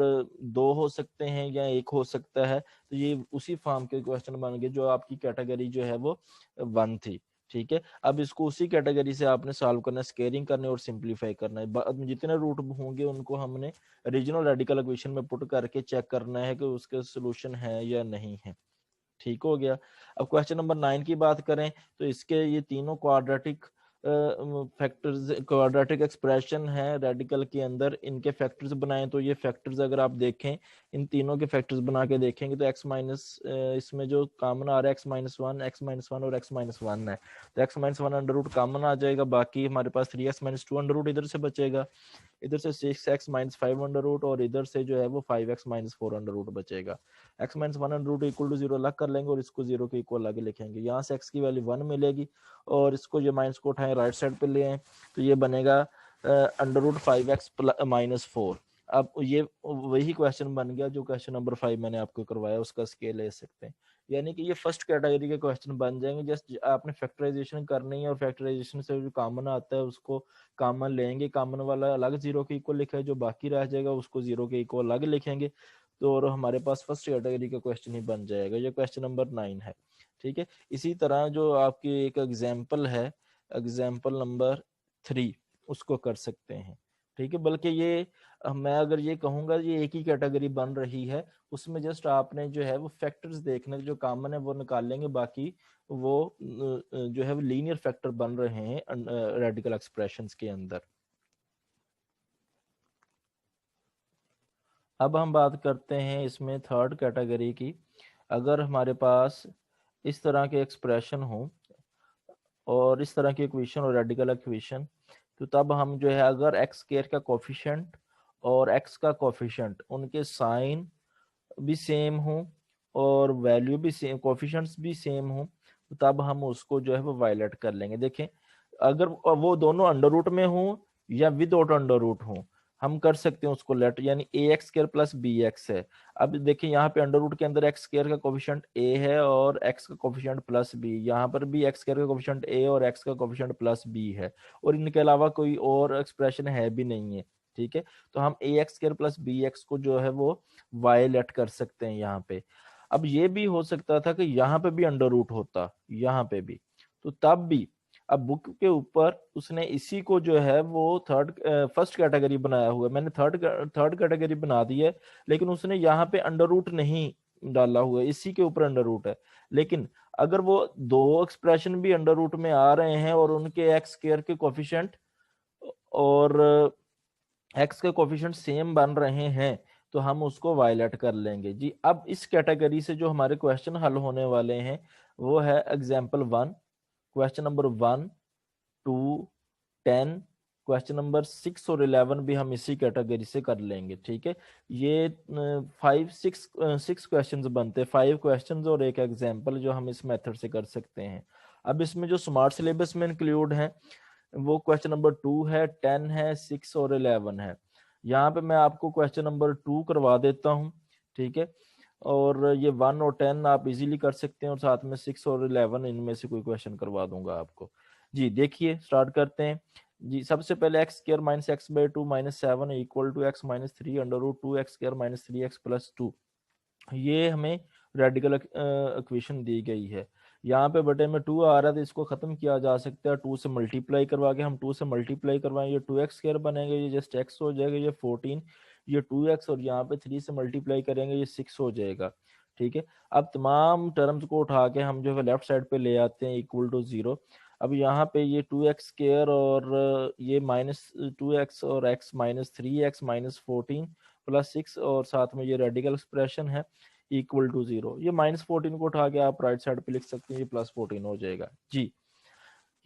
2 हो सकते हैं या 1 हो सकता है। तो ये उसी फॉर्म के क्वेश्चन बन गए जो आपकी कैटेगरी जो है वो 1 थी, ठीक है। अब इसको उसी कैटेगरी से आपने सॉल्व करना है, स्केयरिंग करना है और सिंप्लीफाई करना है। बाद में जितने रूट होंगे उनको हमने रीजनल रेडिकल इक्वेशन में पुट करके चेक करना है कि उसके सोल्यूशन है या नहीं है, ठीक हो गया। अब क्वेश्चन नंबर 9 की बात करें तो इसके ये तीनों क्वाड्रेटिक फैक्टर्स, क्वाड्रेटिक एक्सप्रेशन है रेडिकल के अंदर, इनके फैक्टर्स बनाएं तो ये फैक्टर्स अगर आप देखें, इन तीनों के फैक्टर्स बना के देखेंगे तो x माइनस इसमें जो कॉमन आ रहा है x-1 x-1 और x-1 है, तो x-1 अंडर रूट कॉमन आ जाएगा, बाकी हमारे पास 3x-2 अंडर रूट इधर से बचेगा, इधर से 6x-5 अंडर रूट और इधर से जो है वो 5x-4 अंडर रूट बचेगा। x-1 under root equal to 0 अलग कर लेंगे और इसको 0 के इक्वल आगे लिखेंगे, यहाँ से x की वैल्यू 1 मिलेगी और इसको ये माइनस को उठाएं राइट साइड पे ले आए तो ये बनेगा अंडर रूट 5x-4। अब ये वही क्वेश्चन बन गया जो क्वेश्चन नंबर 5 मैंने आपको करवाया, उसका स्केल ले सकते हैं। यानी कि ये फर्स्ट कैटेगरी के क्वेश्चन बन जाएंगे, जस्ट आपने फैक्टराइजेशन करनी है और फैक्टराइजेशन से जो कॉमन आता है उसको कॉमन लेंगे, कॉमन वाला अलग 0 के इक्वल लिखा है, जो बाकी रह जाएगा उसको 0 के इक्वल अलग लिखेंगे, तो और हमारे पास फर्स्ट कैटेगरी का क्वेश्चन ही बन जाएगा। ये क्वेश्चन नंबर 9 है, ठीक है। इसी तरह जो आपकी एक एग्जाम्पल है एग्जाम्पल नंबर 3 उसको कर सकते हैं। ठीक है, बल्कि ये मैं अगर ये कहूँगा ये एक ही कैटेगरी बन रही है, उसमें जस्ट आपने जो है वो फैक्टर्स देखने जो कॉमन है वो निकाल लेंगे, बाकी वो जो है वो लीनियर फैक्टर बन रहे हैं रेडिकल एक्सप्रेशंस के अंदर। अब हम बात करते हैं इसमें थर्ड कैटेगरी की। अगर हमारे पास इस तरह के एक्सप्रेशन हो और इस तरह की इक्वेशन और रेडिकल इक्वेशन, तो तब हम जो है अगर एक्स स्क्वायर का कोफिशिएंट और एक्स का कोफिशिएंट उनके साइन भी सेम हो और वैल्यू भी सेम, कोफिशिएंट्स भी सेम हो, तो तब हम उसको जो है वो वायलेट कर लेंगे। देखें, अगर वो दोनों अंडर रूट में हो या विदाउट अंडर रूट हो, हम कर सकते हैं उसको लेट, यानी a x square plus b x है। अब देखिए यहाँ पे अंडर रूट के अंदर एक्स स्क्र का कोफिशिएंट ए है और एक्स का कोफिशिएंट प्लस बी, यहाँ पर भी एक्स स्क्र का कोफिशिएंट ए और एक्स का कोफिशिएंट प्लस बी है, और इनके अलावा कोई और एक्सप्रेशन है भी नहीं है। ठीक है, तो हम a x square plus b x को जो है वो वायलेट कर सकते हैं यहाँ पे। अब ये भी हो सकता था कि यहाँ पे भी अंडर रूट होता, यहाँ पे भी, तो तब भी अब बुक के ऊपर उसने इसी को जो है वो फर्स्ट कैटेगरी बनाया हुआ है, मैंने थर्ड कैटेगरी बना दी है, लेकिन उसने यहाँ पे अंडर रूट नहीं डाला हुआ है, इसी के ऊपर अंडर रूट है। लेकिन अगर वो दो एक्सप्रेशन भी अंडर रूट में आ रहे हैं और उनके एक्स स्क्वायर के कोफिशिएंट और एक्स के कोफिशिएंट सेम बन रहे हैं, तो हम उसको वायलेट कर लेंगे जी। अब इस कैटेगरी से जो हमारे क्वेश्चन हल होने वाले हैं वो है example 1, question number 1, 2, 10, question number 6 और 11 भी हम इसी कैटेगरी से कर लेंगे। ठीक है, ये 6 क्वेश्चंस बनते हैं, 5 क्वेश्चंस और एक एग्जाम्पल जो हम इस मेथड से कर सकते हैं। अब इसमें जो स्मार्ट सिलेबस में इंक्लूड है वो क्वेश्चन नंबर 2 है, 10 है, 6 और 11 है। यहाँ पे मैं आपको क्वेश्चन नंबर 2 करवा देता हूँ। ठीक है, और ये 1 और 10 आप इजीली कर सकते हैं, और साथ में 6 और 11 इनमें से कोई क्वेश्चन करवा दूंगा आपको। जी देखिए, स्टार्ट करते हैं जी। सबसे पहले x square minus x by two minus 7 equal to x minus 3 under root 2 x square minus 3 x plus 2, ये हमें रेडिकल इक्वेशन दी गई है। यहाँ पे बटे में 2 आ रहा है तो इसको खत्म किया जा सकता है 2 से मल्टीप्लाई करवा के। हम 2 से मल्टीप्लाई करवाएं, ये 2x स्क्वायर बनेगा, ये जस्ट x हो जाएगा, ये 14, ये 2x, और यहाँ पे 3 से मल्टीप्लाई करेंगे ये 6 हो जाएगा। ठीक है, अब तमाम टर्म्स को उठा के हम जो है लेफ्ट साइड पे ले आते हैं इक्वल टू 0। अब यहाँ पे ये 2x स्क्वायर और ये माइनस 2x और x minus 3x minus 14 plus 6, और साथ में ये रेडिकल एक्सप्रेशन है इक्वल टू 0। ये माइनस 14 को उठा के आप राइट साइड पे लिख सकते हैं, ये प्लस 14 हो जाएगा जी।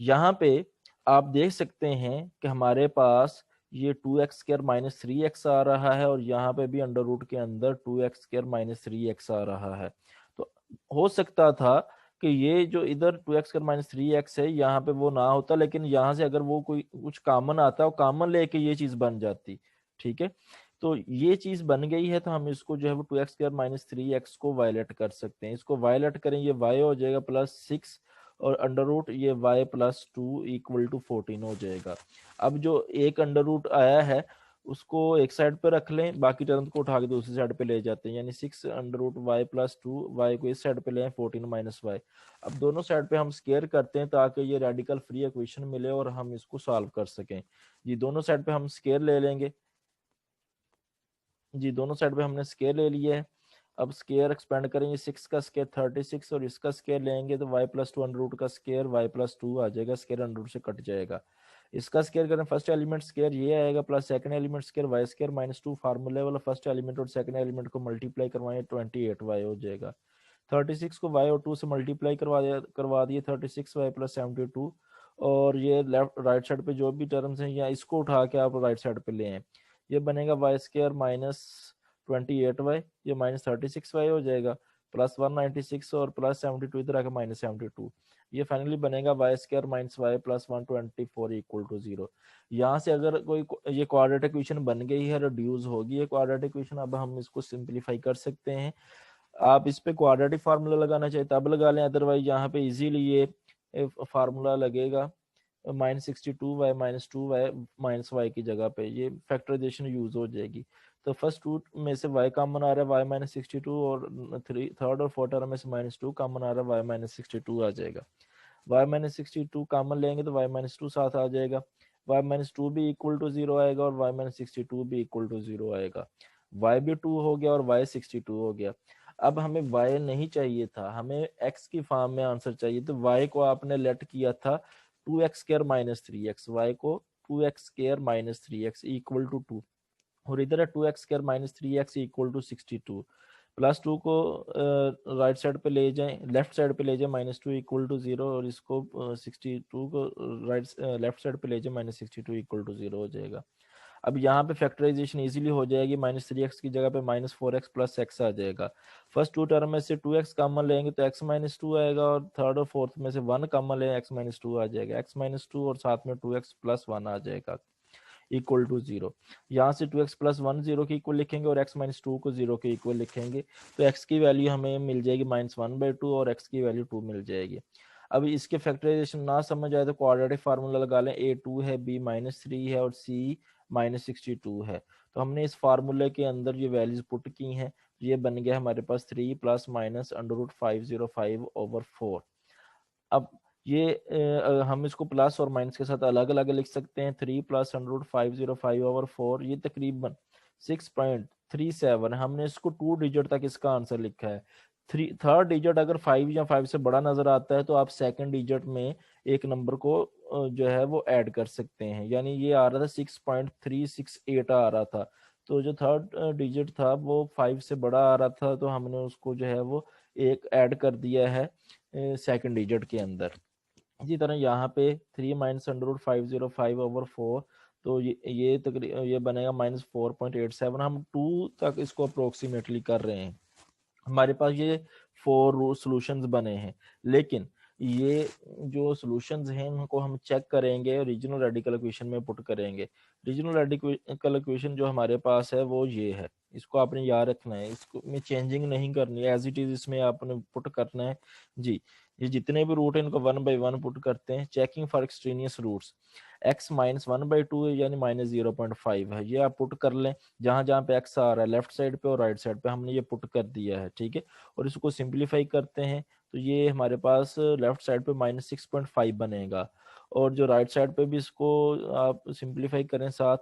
यहाँ पे आप देख सकते हैं कि हमारे पास ये 2x स्क्वायर माइनस 3x आ रहा है, और यहाँ पे भी अंडर रूट के अंदर 2x स्क्वायर माइनस 3x आ रहा है। तो हो सकता था कि ये जो इधर 2x स्क्वायर माइनस 3x है यहाँ पे वो ना होता, लेकिन यहाँ से अगर वो कोई कुछ कॉमन आता, वो कॉमन लेके ये चीज बन जाती। ठीक है, तो ये चीज बन गई है, तो हम इसको जो है वो 2x स्क्वायर माइनस 3x को वायलेट कर सकते हैं। इसको वायलेट करें, ये y हो जाएगा प्लस 6 और अंडर रूट ये y प्लस 2 इक्वल टू 14 हो जाएगा। अब जो एक अंडर रूट आया है उसको एक साइड पे रख लें, बाकी टर्म को उठा के दूसरी साइड पे ले जाते हैं, यानी 6 under root y plus 2, y को इस साइड पे ले 14 माइनस वाई। अब दोनों साइड पे हम स्केयर करते हैं ताकि ये रेडिकल फ्री इक्वेशन मिले और हम इसको सॉल्व कर सकें जी। दोनों साइड पे हम स्केयर ले लेंगे जी, दोनों साइड पे हमने स्केयर ले लिया है। अब स्केयर एक्सपेंड करेंगे, 6 का स्केयर 36 और इसका स्केयर लेंगे तो y प्लस 2 अंडर रूट का स्केयर y प्लस 2 आ जाएगा, स्केयर अंडर रूट से कट जाएगा। इसका स्केयर करें, फर्स्ट एलिमेंट स्केयर ये आएगा plus second element square y square minus 2, फार्मूले वाला फर्स्ट एलिमेंट और सेकंड एलिमेंट को मल्टीप्लाई करवाएं 28y हो जाएगा। 36 को y और 2 से मल्टीप्लाई करवा दिए 36y प्लस 72, और ये लेफ्ट राइट साइड पे जो भी टर्म्स हैं या इसको उठा के आप राइट साइड पे ले आए, ये बनेगा वाई स्क्र माइनस 28y, ये माइनस 36y हो जाएगा, प्लस 196 और प्लस 72 इधर आके माइनस 72, ये फाइनली बनेगा y square minus y plus 124 equal to 0। यहाँ से अगर कोई ये क्वाड्रेटिक इक्वेशन बन गई है, रिड्यूस होगी ये क्वाड्रेटिक इक्वेशन। अब हम इसको सिंप्लीफाई कर सकते हैं। आप इस पे क्वाड्रेटिक फार्मूला लगाना चाहे तब लगा लें, अदरवाइज यहाँ पे इजीली ये फार्मूला लगेगा -62y minus 2y minus Y की जगह पे ये फैक्टराइजेशन यूज हो जाएगी। तो फर्स्ट टू में से y कॉमन आ रहा है y माइनस 62, और थर्ड और फोर्थ टर्म में से -2 कॉमन आ रहा है y माइनस 62 आ जाएगा। y माइनस 62 कॉमन लेंगे तो y माइनस 2 साथ आ जाएगा, y माइनस 2 भी इक्वल टू 0 आएगा और y माइनस 62 भी इक्वल टू 0 आएगा। y भी 2 हो गया और y 62 हो गया। अब हमें y नहीं चाहिए था, हमें x की फॉर्म में आंसर चाहिए, तो y को आपने लेट किया था 2x square minus 3x, y को 2x square minus 3x equal to 2, और इधर है 2x square minus 3x equal to 62। Plus 2 को राइट साइड पे ले जाएं, लेफ्ट साइड पे ले जाएं, माइनस 2 इक्वल टू 0, और इसको 62 को राइट लेफ्ट साइड पे ले जाएं, माइनस 62 इक्वल टू 0 हो जाएगा। अब यहाँ पे फैक्टराइजेशन इजीली हो जाएगी, माइनस 3x की जगह पे माइनस 4x प्लस x आ जाएगा। फर्स्ट टू टर्म में से 2x कॉमन लेंगे तो x माइनस 2 आएगा, और थर्ड और फोर्थ में से 1 कॉमन लेंगे x माइनस 2 आ जाएगा, x माइनस 2 और साथ में 2x प्लस 1 आ जाएगा इक्वल टू 0। यहाँ से 2x प्लस 1 0 के इक्वल लिखेंगे और x माइनस 2 को 0 के इक्वल लिखेंगे, तो x की वैल्यू हमें मिल जाएगी माइनस 1/2 और x की वैल्यू 2 मिल जाएगी। अब इसके फैक्टराइजेशन ना समझ आए तो क्वाड्रेटिक फार्मूला लगा लें, a 2 है, b माइनस 3 है और c माइनस 62 है। तो हमने इस फार्मूले के अंदर ये वैल्यूज पुट की हैं, ये बन गया हमारे पास 3 प्लस माइनस √505/4। अब ये हम इसको प्लस और माइनस के साथ अलग अलग लिख सकते हैं। 3 प्लस 100/505/4, ये तकरीबन 6.37। हमने इसको 2 डिजिट तक इसका आंसर लिखा है। थर्ड डिजिट अगर 5 या 5 से बड़ा नजर आता है तो आप सेकंड डिजिट में एक नंबर को जो है वो ऐड कर सकते हैं, यानी ये आ रहा था 6.368 आ रहा था, तो जो थर्ड डिजिट था वो 5 से बड़ा आ रहा था, तो हमने उसको जो है वो एक ऐड कर दिया है सेकंड डिजिट के अंदर। इसी तरह यहाँ पे 3 माइनस √505/4, तो ये बनेगा -4.87। हम 2 तक इसको अप्रोक्सीमेटली कर रहे हैं, हमारे पास ये 4 सॉल्यूशंस बने हैं, लेकिन ये जो सॉल्यूशंस हैं उनको हम चेक करेंगे, रीजनल रेडिकल इक्वेशन में पुट करेंगे। रीजनल रेडिकल इक्वेशन जो हमारे पास है वो ये है, इसको आपने याद रखना है, इसको में चेंजिंग नहीं करनी है, एज इट इज इसमें आपने पुट करना है जी। ये जितने भी रूट है इनको 1 बाई 1 पुट करते हैं। Checking for extraneous roots, x minus 1/2 है यानी माइनस 0.5 है, ये आप पुट कर लें। जहां जहां पे x आ रहा है लेफ्ट साइड पे और राइट साइड पे हमने ये पुट कर दिया है, ठीक है। और इसको सिंप्लीफाई करते हैं तो ये हमारे पास लेफ्ट साइड पे -6.5 बनेगा, और जो राइट साइड पे भी इसको आप सिंप्लीफाई करें साथ,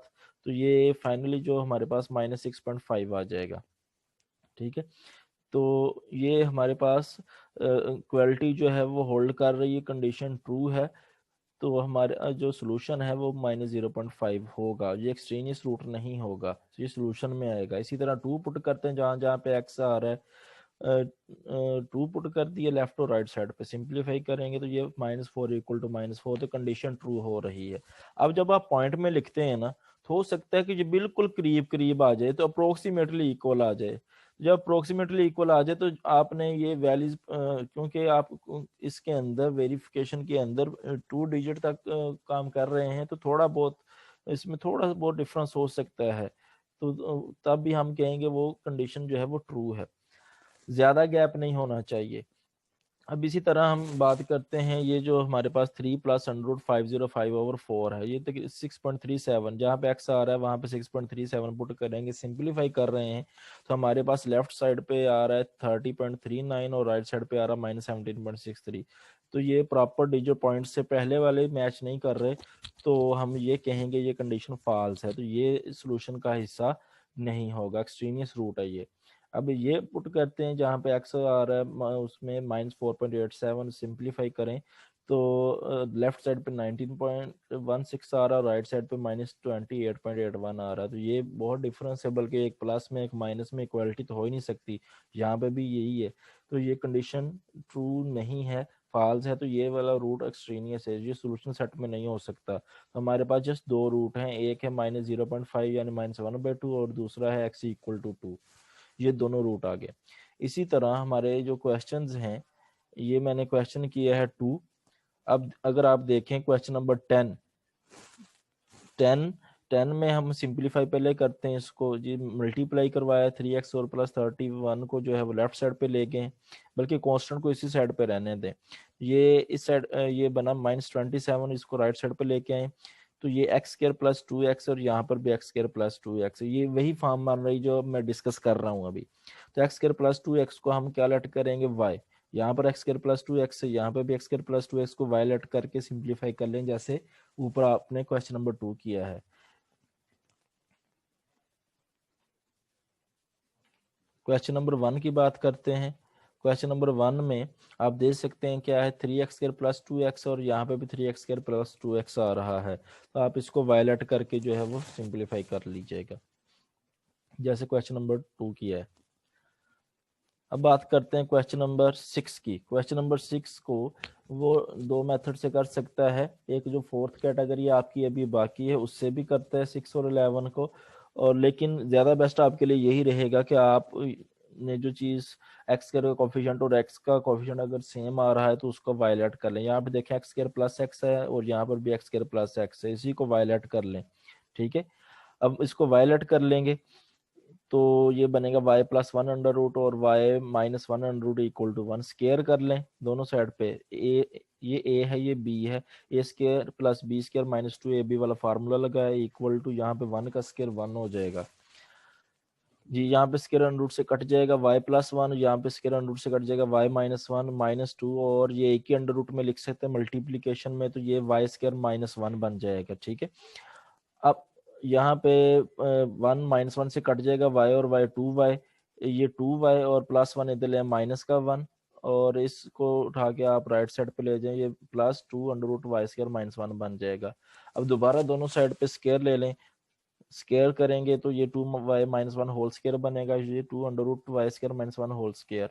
तो ये फाइनली जो हमारे पास -6.5 आ जाएगा, ठीक है। तो ये हमारे पास क्वालिटी जो है वो होल्ड कर रही है, कंडीशन ट्रू है, तो हमारे जो सोल्यूशन है वो -0.5 होगा, ये एक्सट्रेनियस रूट नहीं होगा, तो ये सोल्यूशन में आएगा। इसी तरह 2 पुट करते हैं, जहाँ जहाँ पे x आ रहा है 2 पुट कर दिए लेफ्ट और राइट साइड पे, सिंप्लीफाई करेंगे तो ये -4 इक्वल टू -4, तो कंडीशन ट्रू हो रही है। अब जब आप पॉइंट में लिखते हैं ना, तो हो सकता है कि ये बिल्कुल करीब करीब आ जाए, तो अप्रोक्सीमेटली इक्वल आ जाए। जब अप्रोक्सीमेटली इक्वल आ जाए तो आपने ये वैल्यूज, क्योंकि आप इसके अंदर वेरिफिकेशन के अंदर 2 डिजिट तक काम कर रहे हैं, तो थोड़ा बहुत इसमें थोड़ा बहुत डिफरेंस हो सकता है, तो तब भी हम कहेंगे वो कंडीशन जो है वो ट्रू है, ज्यादा गैप नहीं होना चाहिए। अब इसी तरह हम बात करते हैं, ये जो हमारे पास 3 प्लस 100/505/4 है, ये तक 6.37, जहाँ पे x आ रहा है वहाँ पे 6.37 पुट करेंगे, सिंप्लीफाई कर रहे हैं, तो हमारे पास लेफ्ट साइड पे आ रहा है 30.39 और राइट साइड पे आ रहा है -17.63। तो ये प्रॉपर डिजिट पॉइंट से पहले वाले मैच नहीं कर रहे, तो हम ये कहेंगे ये कंडीशन फॉल्स है, तो ये सोल्यूशन का हिस्सा नहीं होगा, एक्सट्रीनियस रूट है ये। अब ये पुट करते हैं जहाँ पे x आ रहा है उसमें -4.87, सिंप्लीफाई करें तो लेफ्ट साइड पे 19.16 आ रहा है, राइट साइड पे -28.81 आ रहा है, तो ये बहुत डिफरेंस है, बल्कि एक प्लस में एक माइनस में इक्वालिटी तो हो ही नहीं सकती, यहाँ पे भी यही है, तो ये कंडीशन ट्रू नहीं है, फॉल्स है, तो ये वाला रूट एक्सट्रेनियस है, ये सोल्यूशन सेट में नहीं हो सकता। तो हमारे पास जस्ट 2 रूट हैं, एक है -0.5 यानी -1/2 और दूसरा है x इक्वल टू 2, ये दोनों रूट आ गए। इसी तरह हमारे जो क्वेश्चंस हैं, ये मैंने क्वेश्चन किया है 2। अब अगर आप देखें क्वेश्चन नंबर 10 10 10 में हम सिंप्लीफाई पहले करते हैं, इसको जी मल्टीप्लाई करवाया 3x और +31 को जो है वो लेफ्ट साइड पे ले गए, बल्कि कांस्टेंट को इसी साइड पे रहने दें, ये इस साइड ये बना -27, इसको राइट साइड पे लेके आए, तो ये x² + 2x और यहाँ पर भी x² + 2x, ये वही फॉर्म मान रही जो मैं डिस्कस कर रहा हूँ अभी। तो x² + 2x को हम क्या लेट करेंगे y, यहाँ पर एक्स स्क्वायर प्लस 2x है, यहाँ पे भी एक्स स्क्वायर प्लस 2x को वायलेट करके सिंप्लीफाई कर लें जैसे ऊपर आपने क्वेश्चन नंबर 2 किया है। क्वेश्चन नंबर 1 की बात करते हैं। क्वेश्चन नंबर 1 में आप देख सकते हैं क्या है, 3x² प्लस 2x और यहाँ पे भी 3x² प्लस 2x आ रहा है, तो आप इसको वायलेट करके जो है वो सिंप्लीफाई कर लीजिएगा जैसे क्वेश्चन नंबर 2 किया है। अब बात करते हैं क्वेश्चन नंबर 6 की। क्वेश्चन नंबर 6 को वो दो मेथड से कर सकता है, एक जो फोर्थ कैटेगरी आपकी अभी बाकी है उससे भी करता है 6 और 11 को, और लेकिन ज़्यादा बेस्ट आपके लिए यही रहेगा कि आप ने जो चीज़ एक्स का कोफिशिएंट और एक्स का कोफिशिएंट अगर सेम आ रहा है तो उसको वायलेट कर लें। यहाँ पे देखें एक्स स्क्वायर प्लस एक्स है और यहाँ पर भी एक्स स्क्वायर प्लस एक्स है, इसी को वायलेट कर लें। ठीक है, अब इसको वायलेट कर लेंगे तो ये बनेगा y प्लस 1 अंडर रूट और y minus 1 under root equal to 1। Square कर लें दोनों साइड पे, ये a है ये b है, a square plus b square minus 2ab वाला फार्मूला लगा है इक्वल टू यहाँ पे 1 का स्केयर 1 हो जाएगा जी। यहाँ पे स्केयर अंडर रूट से कट जाएगा y प्लस 1, यहाँ पे स्केयर अंडर रूट से कट जाएगा y माइनस 1 माइनस 2, और ये एक ही अंडर रूट में लिख सकते हैं मल्टीप्लीकेशन में, तो ये y स्केयर माइनस 1 बन जाएगा। ठीक है, अब यहाँ पे 1 - 1 से कट जाएगा y और y 2y, ये 2y और प्लस 1 इधर ले माइनस का 1, और इसको उठा के आप राइट साइड पे ले जाएं, ये plus 2 under root y square minus 1 बन जाएगा। अब दोबारा दोनों साइड पे स्केयर ले लें, स्केयर करेंगे तो ये 2y माइनस 1 होल स्केयर बनेगा, ये 2 under root y square minus 1 whole square,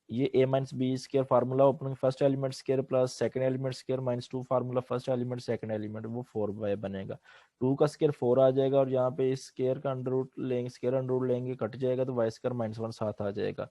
ये a minus b square formula opening first element square plus second element square minus 2 formula first element second element, वो 4y बनेगा। 2 का square 4 आ जाएगा और यहाँ पे इस स्केयर का अंडर रूट लेंगे, स्केयर अंडर रूट लेंगे कट जाएगा तो y स्केयर माइनस 1 साथ आ जाएगा।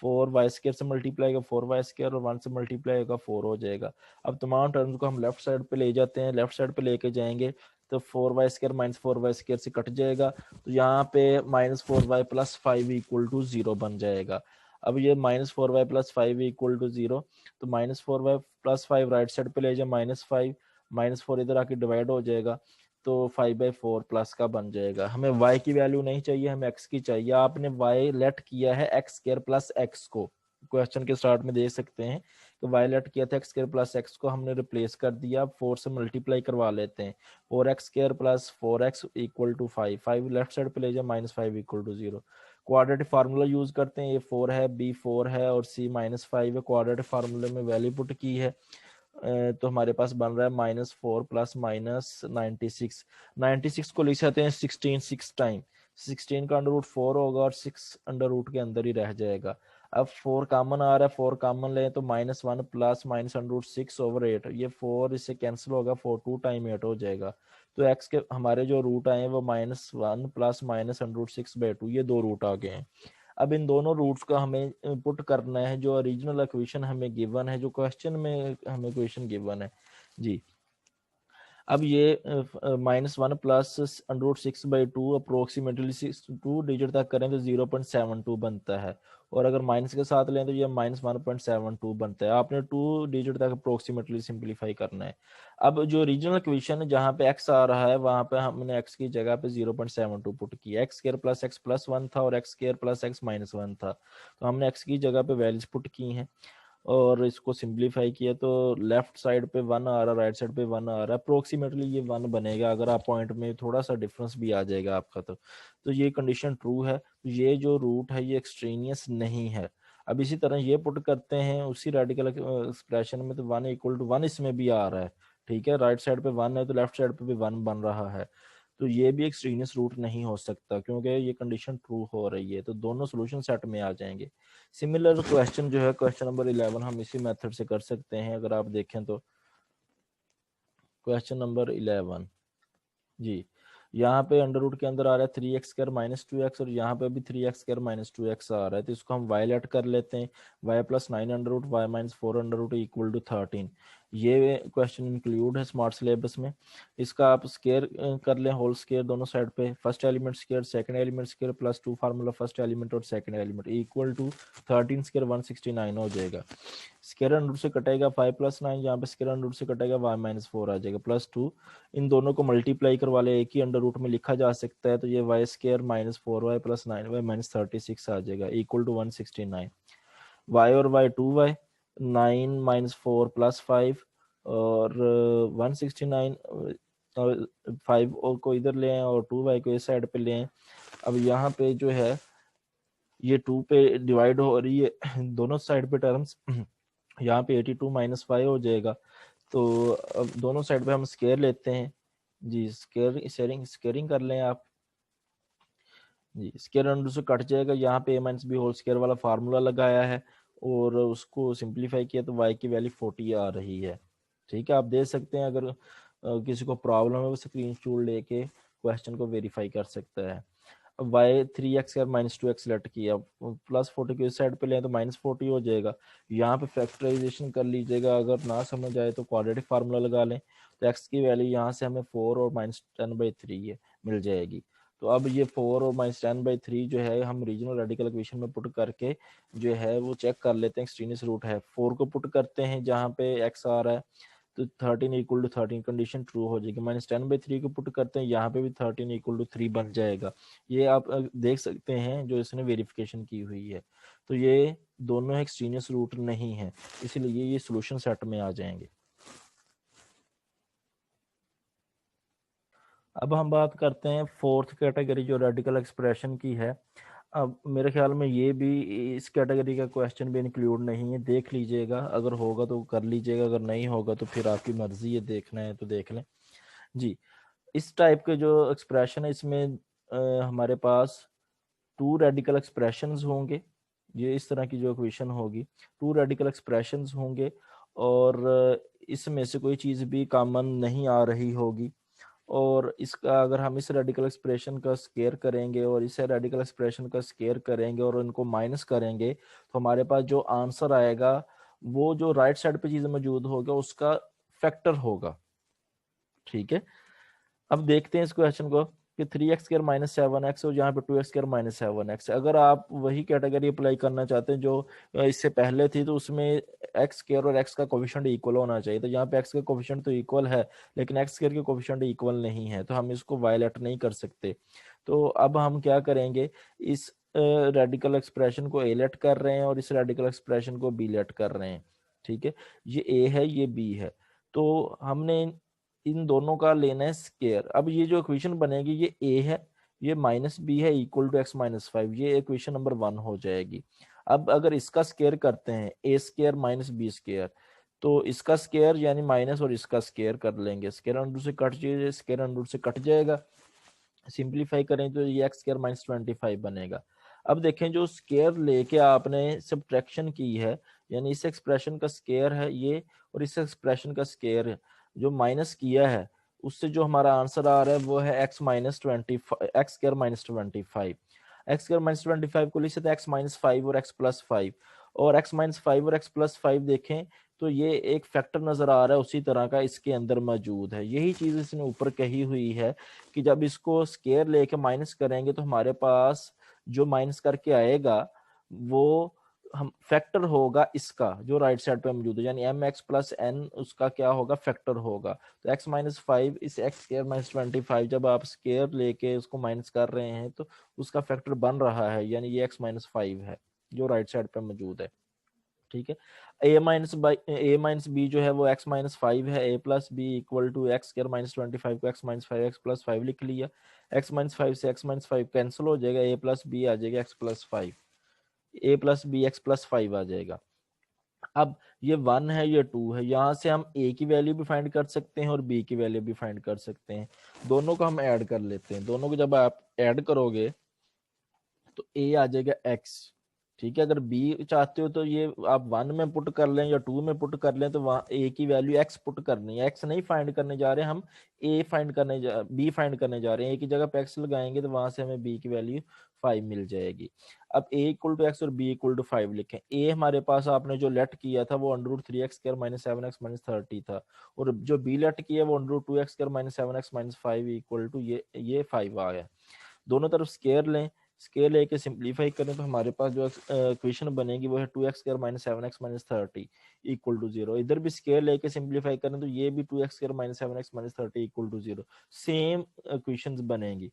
4 वाई स्केयर से मल्टीप्लाई होगा 4y स्केयर और 1 से मल्टीप्लाई होगा 4 हो जाएगा। अब तमाम टर्म्स को हम लेफ्ट साइड पे ले जाते हैं, लेफ्ट साइड पे लेके जाएंगे तो 4y square minus 4y square से कट जाएगा, तो यहाँ पे minus 4y plus 5 equal to 0 बन जाएगा। अब ये minus 4y plus 5 equal to 0, तो minus 4y plus 5 right side पे ले जाए -5, -4 इधर आके डिवाइड हो जाएगा तो 5/4 प्लस का बन जाएगा। हमें y की वैल्यू नहीं चाहिए, हमें x की चाहिए। आपने y लेट किया है एक्स स्क्वायर प्लस एक्स को, क्वेश्चन के स्टार्ट में देख सकते हैं कि y लेट किया था एक्स स्क्वायर प्लस एक्स को, हमने रिप्लेस कर दिया। 4 से मल्टीप्लाई करवा लेते हैं, 4x square plus 4x equal to 5, 5 left side पे ले जाए -5 equal to 0। Quadratic formula use करते हैं, ये 4 है, b 4 है और c -5 है। क्वाड्रेटिक फार्मूले में वैल्यू पुट की है तो हमारे पास बन रहा है -4 प्लस -96। 96 को लिख सकते हैं 16 6 टाइम, 16 का अंडर रूट 4 होगा और 6 अंडर रूट के अंदर ही रह जाएगा। अब 4 कॉमन आ रहा है, 4 कॉमन लें तो -1 प्लस माइनस अंडर रूट 6/8, ये 4 इससे कैंसिल होगा, 4 2 टाइम 8 हो जाएगा। तो x के हमारे जो रूट आए हैं वो -1 प्लस माइनस अंडर रूट 6/2, ये दो रूट आ गए हैं। अब इन दोनों रूट्स का हमें पुट करना है, जो ओरिजिनल इक्वेशन हमें गिवन है, जो क्वेश्चन में हमें इक्वेशन गिवन है जी। अब ये -1 plus under root 6/2 approximately 2 digit तक करें तो 0.72 बनता है, और अगर माइनस के साथ लें तो ये -1.72 बनता है। आपने 2 डिजिट तक अप्रोक्सीमेटली सिंप्लीफाई करना है। अब जो ओरिजिनल इक्वेशन है जहाँ पे x आ रहा है वहाँ पे हमने x की जगह पे 0.72 पुट किया। X square plus x plus 1 था और x square plus x minus 1 था, तो हमने x की जगह पे वैल्यूज पुट की हैं और इसको सिंप्लीफाई किया तो लेफ्ट साइड पे 1 आ रहा, राइट साइड पे 1 आ रहा है, अप्रोक्सीमेटली ये 1 बनेगा। अगर आप पॉइंट में थोड़ा सा डिफरेंस भी आ जाएगा आपका तो ये कंडीशन ट्रू है, ये जो रूट है ये एक्सट्रेनियस नहीं है। अब इसी तरह ये पुट करते हैं उसी रेडिकल एक्सप्रेशन में, तो 1 इक्वल टू 1 इसमें भी आ रहा है। ठीक है, राइट साइड पे 1 है तो लेफ्ट साइड पे भी 1 बन रहा है, तो ये भी एक्सट्रेनियस रूट नहीं हो सकता क्योंकि ये कंडीशन ट्रू हो रही है, तो दोनों सोल्यूशन सेट में आ जाएंगे। सिमिलर क्वेश्चन जो है क्वेश्चन नंबर 11 हम इसी मेथड से कर सकते हैं। अगर आप देखें तो क्वेश्चन नंबर 11 जी, यहाँ पे अंडर रूट के अंदर आ रहा है 3x² माइनस 2x और यहाँ पे भी 3x² माइनस 2x आ रहा है, तो इसको हम y लेट कर लेते हैं। y plus 9 under root y minus 4 under root equal to 13, ये क्वेश्चन इंक्लूड है स्मार्ट सिलेबस में। इसका आप स्केयर कर लें, होल स्केयर दोनों साइड पे, first element square second element square plus 2 formula first element और second element equal to 13 square 169 हो जाएगा। स्केयर अंडर रूट से कटेगा 5 प्लस 9, यहाँ पे स्केयर अंडर रूट से कटेगा y माइनस 4 आ जाएगा प्लस 2, इन दोनों को मल्टीप्लाई करवा ले, एक ही अंडर रूट में लिखा जा सकता है, तो ये y square minus 4y plus 9y minus 36 आ जाएगा इक्वल टू 169। y और y 2y, 9 माइनस 4 प्लस 5 और 169 5 और को इधर ले आए और 2y को इस साइड पे ले आए। अब यहाँ पे जो है ये 2 पे डिवाइड हो रही है दोनों साइड पे टर्म्स। यहाँ पे 82 माइनस 5 हो जाएगा। तो अब दोनों साइड पे हम स्केयर लेते हैं जी, स्केयरिंग कर लें आप जी। स्केयर अंडर से कट जाएगा, यहाँ पे a minus b whole square वाला फार्मूला लगाया है और उसको सिंप्लीफाई किया तो y की वैल्यू 40 आ रही है। ठीक है, आप देख सकते हैं, अगर किसी को प्रॉब्लम है वो स्क्रीनशॉट लेके क्वेश्चन को वेरीफाई कर सकता है। अब y 3x square minus 2x select किया, प्लस 40 को इस साइड पे लें तो माइनस 40 हो जाएगा। यहाँ पे फैक्टराइजेशन कर लीजिएगा, अगर ना समझ आए तो क्वाड्रेटिक फार्मूला लगा लें। तो x की वैल्यू यहाँ से हमें 4 और माइनस 10/3 है मिल जाएगी। तो अब ये 4 और माइनस 10/3 जो है हम रीजनल रेडिकल इक्वेशन में पुट करके जो है वो चेक कर लेते हैं। एक्सट्रीनियस रूट है 4 को पुट करते हैं जहाँ पे x आ रहा है तो 13 इक्वल टू 13 कंडीशन ट्रू हो जाएगी। माइनस 10/3 को पुट करते हैं, यहाँ पे भी 13 इक्वल टू 3 बन जाएगा। ये आप देख सकते हैं जो इसने वेरिफिकेशन की हुई है। तो ये दोनों एक्सट्रीनियस रूट नहीं है, इसलिए ये सोल्यूशन सेट में आ जाएंगे। अब हम बात करते हैं फोर्थ कैटेगरी जो रेडिकल एक्सप्रेशन की है। अब मेरे ख्याल में ये भी इस कैटेगरी का क्वेश्चन भी इंक्लूड नहीं है, देख लीजिएगा, अगर होगा तो कर लीजिएगा, अगर नहीं होगा तो फिर आपकी मर्जी है, देखना है तो देख लें जी। इस टाइप के जो एक्सप्रेशन है इसमें हमारे पास टू रेडिकल एक्सप्रेशंस होंगे। ये इस तरह की जो इक्वेशन होगी, टू रेडिकल एक्सप्रेशंस होंगे और इसमें से कोई चीज़ भी कॉमन नहीं आ रही होगी। और इसका अगर हम इस रेडिकल एक्सप्रेशन का स्केयर करेंगे और इस रेडिकल एक्सप्रेशन का स्केयर करेंगे और इनको माइनस करेंगे तो हमारे पास जो आंसर आएगा वो जो राइट साइड पे चीज़ मौजूद होगा उसका फैक्टर होगा। ठीक है, अब देखते हैं इस क्वेश्चन को कि 3x स्क्वायर माइनस 7x और यहाँ पे 2x स्क्वायर माइनस 7x। अगर आप वही कैटेगरी अप्लाई करना चाहते हैं जो इससे पहले थी तो उसमें x स्क्वायर और x का कोफिशिएंट इक्वल होना चाहिए। तो यहाँ पे x का कोफिशिएंट तो इक्वल है लेकिन x स्क्वायर के कोफिशिएंट इक्वल नहीं है, तो हम इसको वायलेट नहीं कर सकते। तो अब हम क्या करेंगे, इस रेडिकल एक्सप्रेशन को a लेट कर रहे हैं और इस रेडिकल एक्सप्रेशन को b लेट कर रहे हैं। ठीक है, ये a है ये b है, तो हमने इन दोनों का लेना है स्केयर। अब ये जो इक्वेशन बनेगी ये a है ये माइनस बी है इक्वल टू x माइनस 5, ये इक्वेशन नंबर 1 हो जाएगी। अब अगर इसका स्केयर करते हैं a square minus b square, तो इसका स्केयर यानी माइनस और इसका स्केयर कर लेंगे, स्केयर अंडर से कट जाएगा, स्केयर अंडर से कट जाएगा, सिंप्लीफाई करें तो ये एक्स स्क्वायर माइनस 25 बनेगा। अब देखें जो स्केयर लेके आपने सब्ट्रैक्शन की है, यानी इस एक्सप्रेशन का स्केयर है ये और इस एक्सप्रेशन का स्केयर है, जो माइनस किया है उससे जो हमारा आंसर आ रहा है वो है x minus 25, x square minus 25। X square minus 25 को लिख सकते हैं एक्स माइनस 5 और एक्स प्लस 5, और एक्स माइनस 5 और एक्स प्लस 5 देखें तो ये एक फैक्टर नजर आ रहा है उसी तरह का इसके अंदर मौजूद है। यही चीज इसने ऊपर कही हुई है कि जब इसको स्केयर लेके माइनस करेंगे तो हमारे पास जो माइनस करके आएगा वो हम फैक्टर होगा इसका जो राइट साइड पे मौजूद है, यानी एम एक्स प्लस एन उसका क्या होगा, फैक्टर होगा। तो एक्स माइनस 5 इस एक्स स्केयर माइनस 25 जब आप स्केयर लेके उसको माइनस कर रहे हैं तो उसका फैक्टर बन रहा है, यानी ये एक्स माइनस 5 है जो राइट साइड पे मौजूद है। ठीक है, ए माइनस बी जो है वो एक्स माइनस 5 है, a plus b equal to x square minus 25 को एक्स माइनस 5 एक्स प्लस 5 लिख लिया। एक्स माइनस 5 से एक्स माइनस 5 कैंसिल हो जाएगा, ए प्लस बी आ जाएगा एक्स प्लस 5, ए प्लस बी एक्स प्लस 5 आ जाएगा। अब ये 1 है ये 2 है, यहाँ से हम a की वैल्यू भी फाइंड कर सकते हैं और b की वैल्यू भी फाइंड कर सकते हैं। दोनों को हम ऐड कर लेते हैं, दोनों को जब आप ऐड करोगे तो a आ जाएगा x। ठीक है, अगर b चाहते हो तो ये आप 1 में पुट कर लें या 2 में पुट कर लें, तो वहाँ a की वैल्यू x पुट करनी है, x नहीं फाइंड करने जा रहे हैं हम, b फाइंड करने जा रहे हैं। a की जगह पे x लगाएंगे तो वहां से हमें b की वैल्यू 5 मिल जाएगी। अब a इक्वल टू एक्स और b इक्वल टू 5 लिखें। a हमारे पास आपने जो लेट किया था वो under root 3x square minus 7x minus 30 था, और जो b लेट किया वो under root 2x square minus 7x minus 5 equal to ये 5 आ गया। दोनों तरफ स्केयर लें, स्केयर लेके सिंप्लीफाई करें तो हमारे पास जो इक्वेशन बनेगी वो है 2x square minus 7x minus 30 equal to 0। इधर भी स्केयर लेके सिंप्लीफाई करें तो ये भी 2x square minus 7x minus 30 equal to 0, same equations बनेंगी।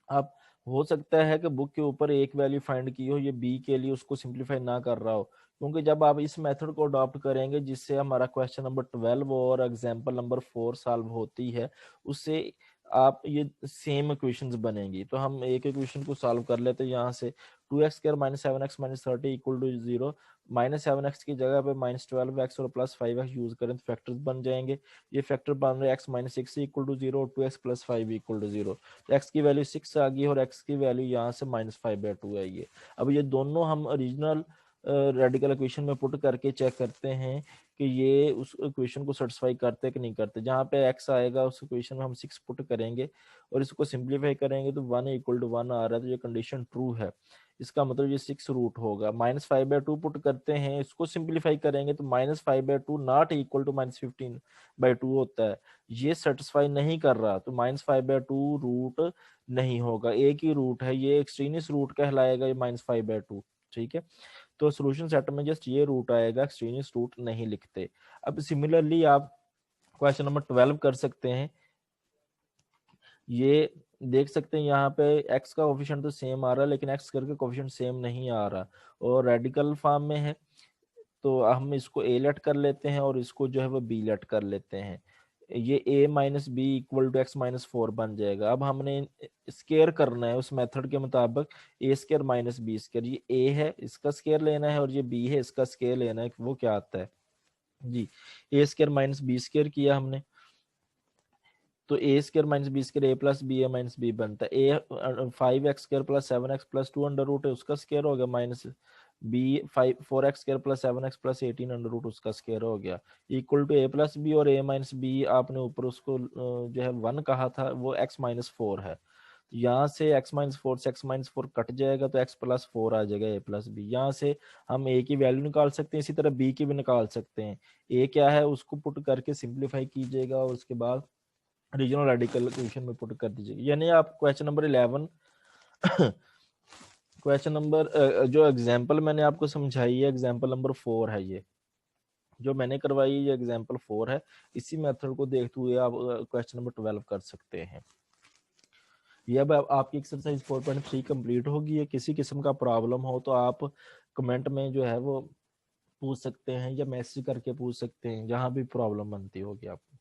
अब हो सकता है कि बुक के ऊपर एक वैल्यू फाइंड की हो, ये बी के लिए उसको सिंप्लीफाई ना कर रहा हो, क्योंकि जब आप इस मेथड को अडॉप्ट करेंगे जिससे हमारा क्वेश्चन नंबर 12 और एग्जाम्पल नंबर 4 सॉल्व होती है, उससे आप ये सेम इक्वेशंस बनेंगी। तो हम एक इक्वेशन को सॉल्व कर लेते हैं यहाँ से। 2x² minus 7x minus 30 equal to 0। Minus 7x की जगह पे माइनस 12x और प्लस 5x यूज करें तो फैक्टर्स बन जाएंगे। ये फैक्टर बन रहे x माइनस 6 इक्वल टू 0 और 2x प्लस 5 इक्वल टू 0। तो x की वैल्यू 6 आ गई और x की वैल्यू यहाँ से माइनस 5/2 है ये। अब ये दोनों हम ओरिजिनल रेडिकल इक्वेशन में पुट करके चेक करते हैं कि ये उस इक्वेशन को सेटिस्फाई करते कि नहीं करते। जहाँ पे x आएगा उस इक्वेशन में हम 6 पुट करेंगे और इसको सिंप्लीफाई करेंगे तो 1 इक्वल टू 1 आ रहा है, तो ये कंडीशन ट्रू है। इसका मतलब ये 6 रूट होगा। माइनस 5/2 पुट करते हैं, इसको सिंप्लीफाई करेंगे तो minus 5/2 not equal to minus 15/2 होता है। ये सेटिस्फाई नहीं कर रहा तो माइनस 5/2 रूट नहीं होगा, एक ही रूट है, ये एक्सट्रीनियस रूट कहलाएगा ये माइनस 5/2। ठीक है, तो सॉल्यूशन सेट में जस्ट ये रूट आएगा, एक्सट्रीनियस रूट नहीं लिखते। अब सिमिलरली आप क्वेश्चन नंबर 12 कर सकते हैं। ये देख सकते हैं यहाँ पे x का कोफिशिएंट तो सेम आ रहा है लेकिन x करके कोफिशिएंट सेम नहीं आ रहा और रेडिकल फॉर्म में है, तो हम इसको a लेट कर लेते हैं और इसको जो है वो b लेट कर लेते हैं। ये a minus b equal to x minus 4 बन जाएगा। अब हमने स्केयर करना है उस मेथड के मुताबिक, ए स्केयर माइनस बी स्केयर। ये a है इसका स्केयर लेना है और ये b है इसका स्केयर लेना है, वो क्या आता है जी, a square minus b square किया हमने तो a square minus b square a plus b a minus b बनता है। A 5x square plus 7x plus 2 under root है उसका स्केयर हो गया, minus b 4x square plus 7x plus 18 under root उसका स्केयर हो गया, equal to a plus b और ए माइनस बी आपने ऊपर उसको जो है 1 कहा था वो x माइनस 4 है। यहाँ से x माइनस 4 से x माइनस 4 कट जाएगा तो x प्लस 4 आ जाएगा ए प्लस बी। यहाँ से हम a की वैल्यू निकाल सकते हैं, इसी तरह b की भी निकाल सकते हैं। a क्या है उसको पुट करके सिंप्लीफाई कीजिएगा और उसके बाद रीजनल रेडिकल इक्वेशन में पुट कर दीजिए। यानी आप क्वेश्चन नंबर 11 क्वेश्चन नंबर जो एग्जांपल मैंने आपको समझाई है एग्जांपल नंबर 4 है, ये जो मैंने करवाई ये एग्जांपल 4 है। इसी मेथड को देखते हुए आप क्वेश्चन नंबर 12 कर सकते हैं। ये अब आपकी एक्सरसाइज 4.3 कंप्लीट होगी है। किसी किस्म का प्रॉब्लम हो तो आप कमेंट में जो है वो पूछ सकते हैं या मैसेज करके पूछ सकते हैं, जहां भी प्रॉब्लम बनती होगी आपको।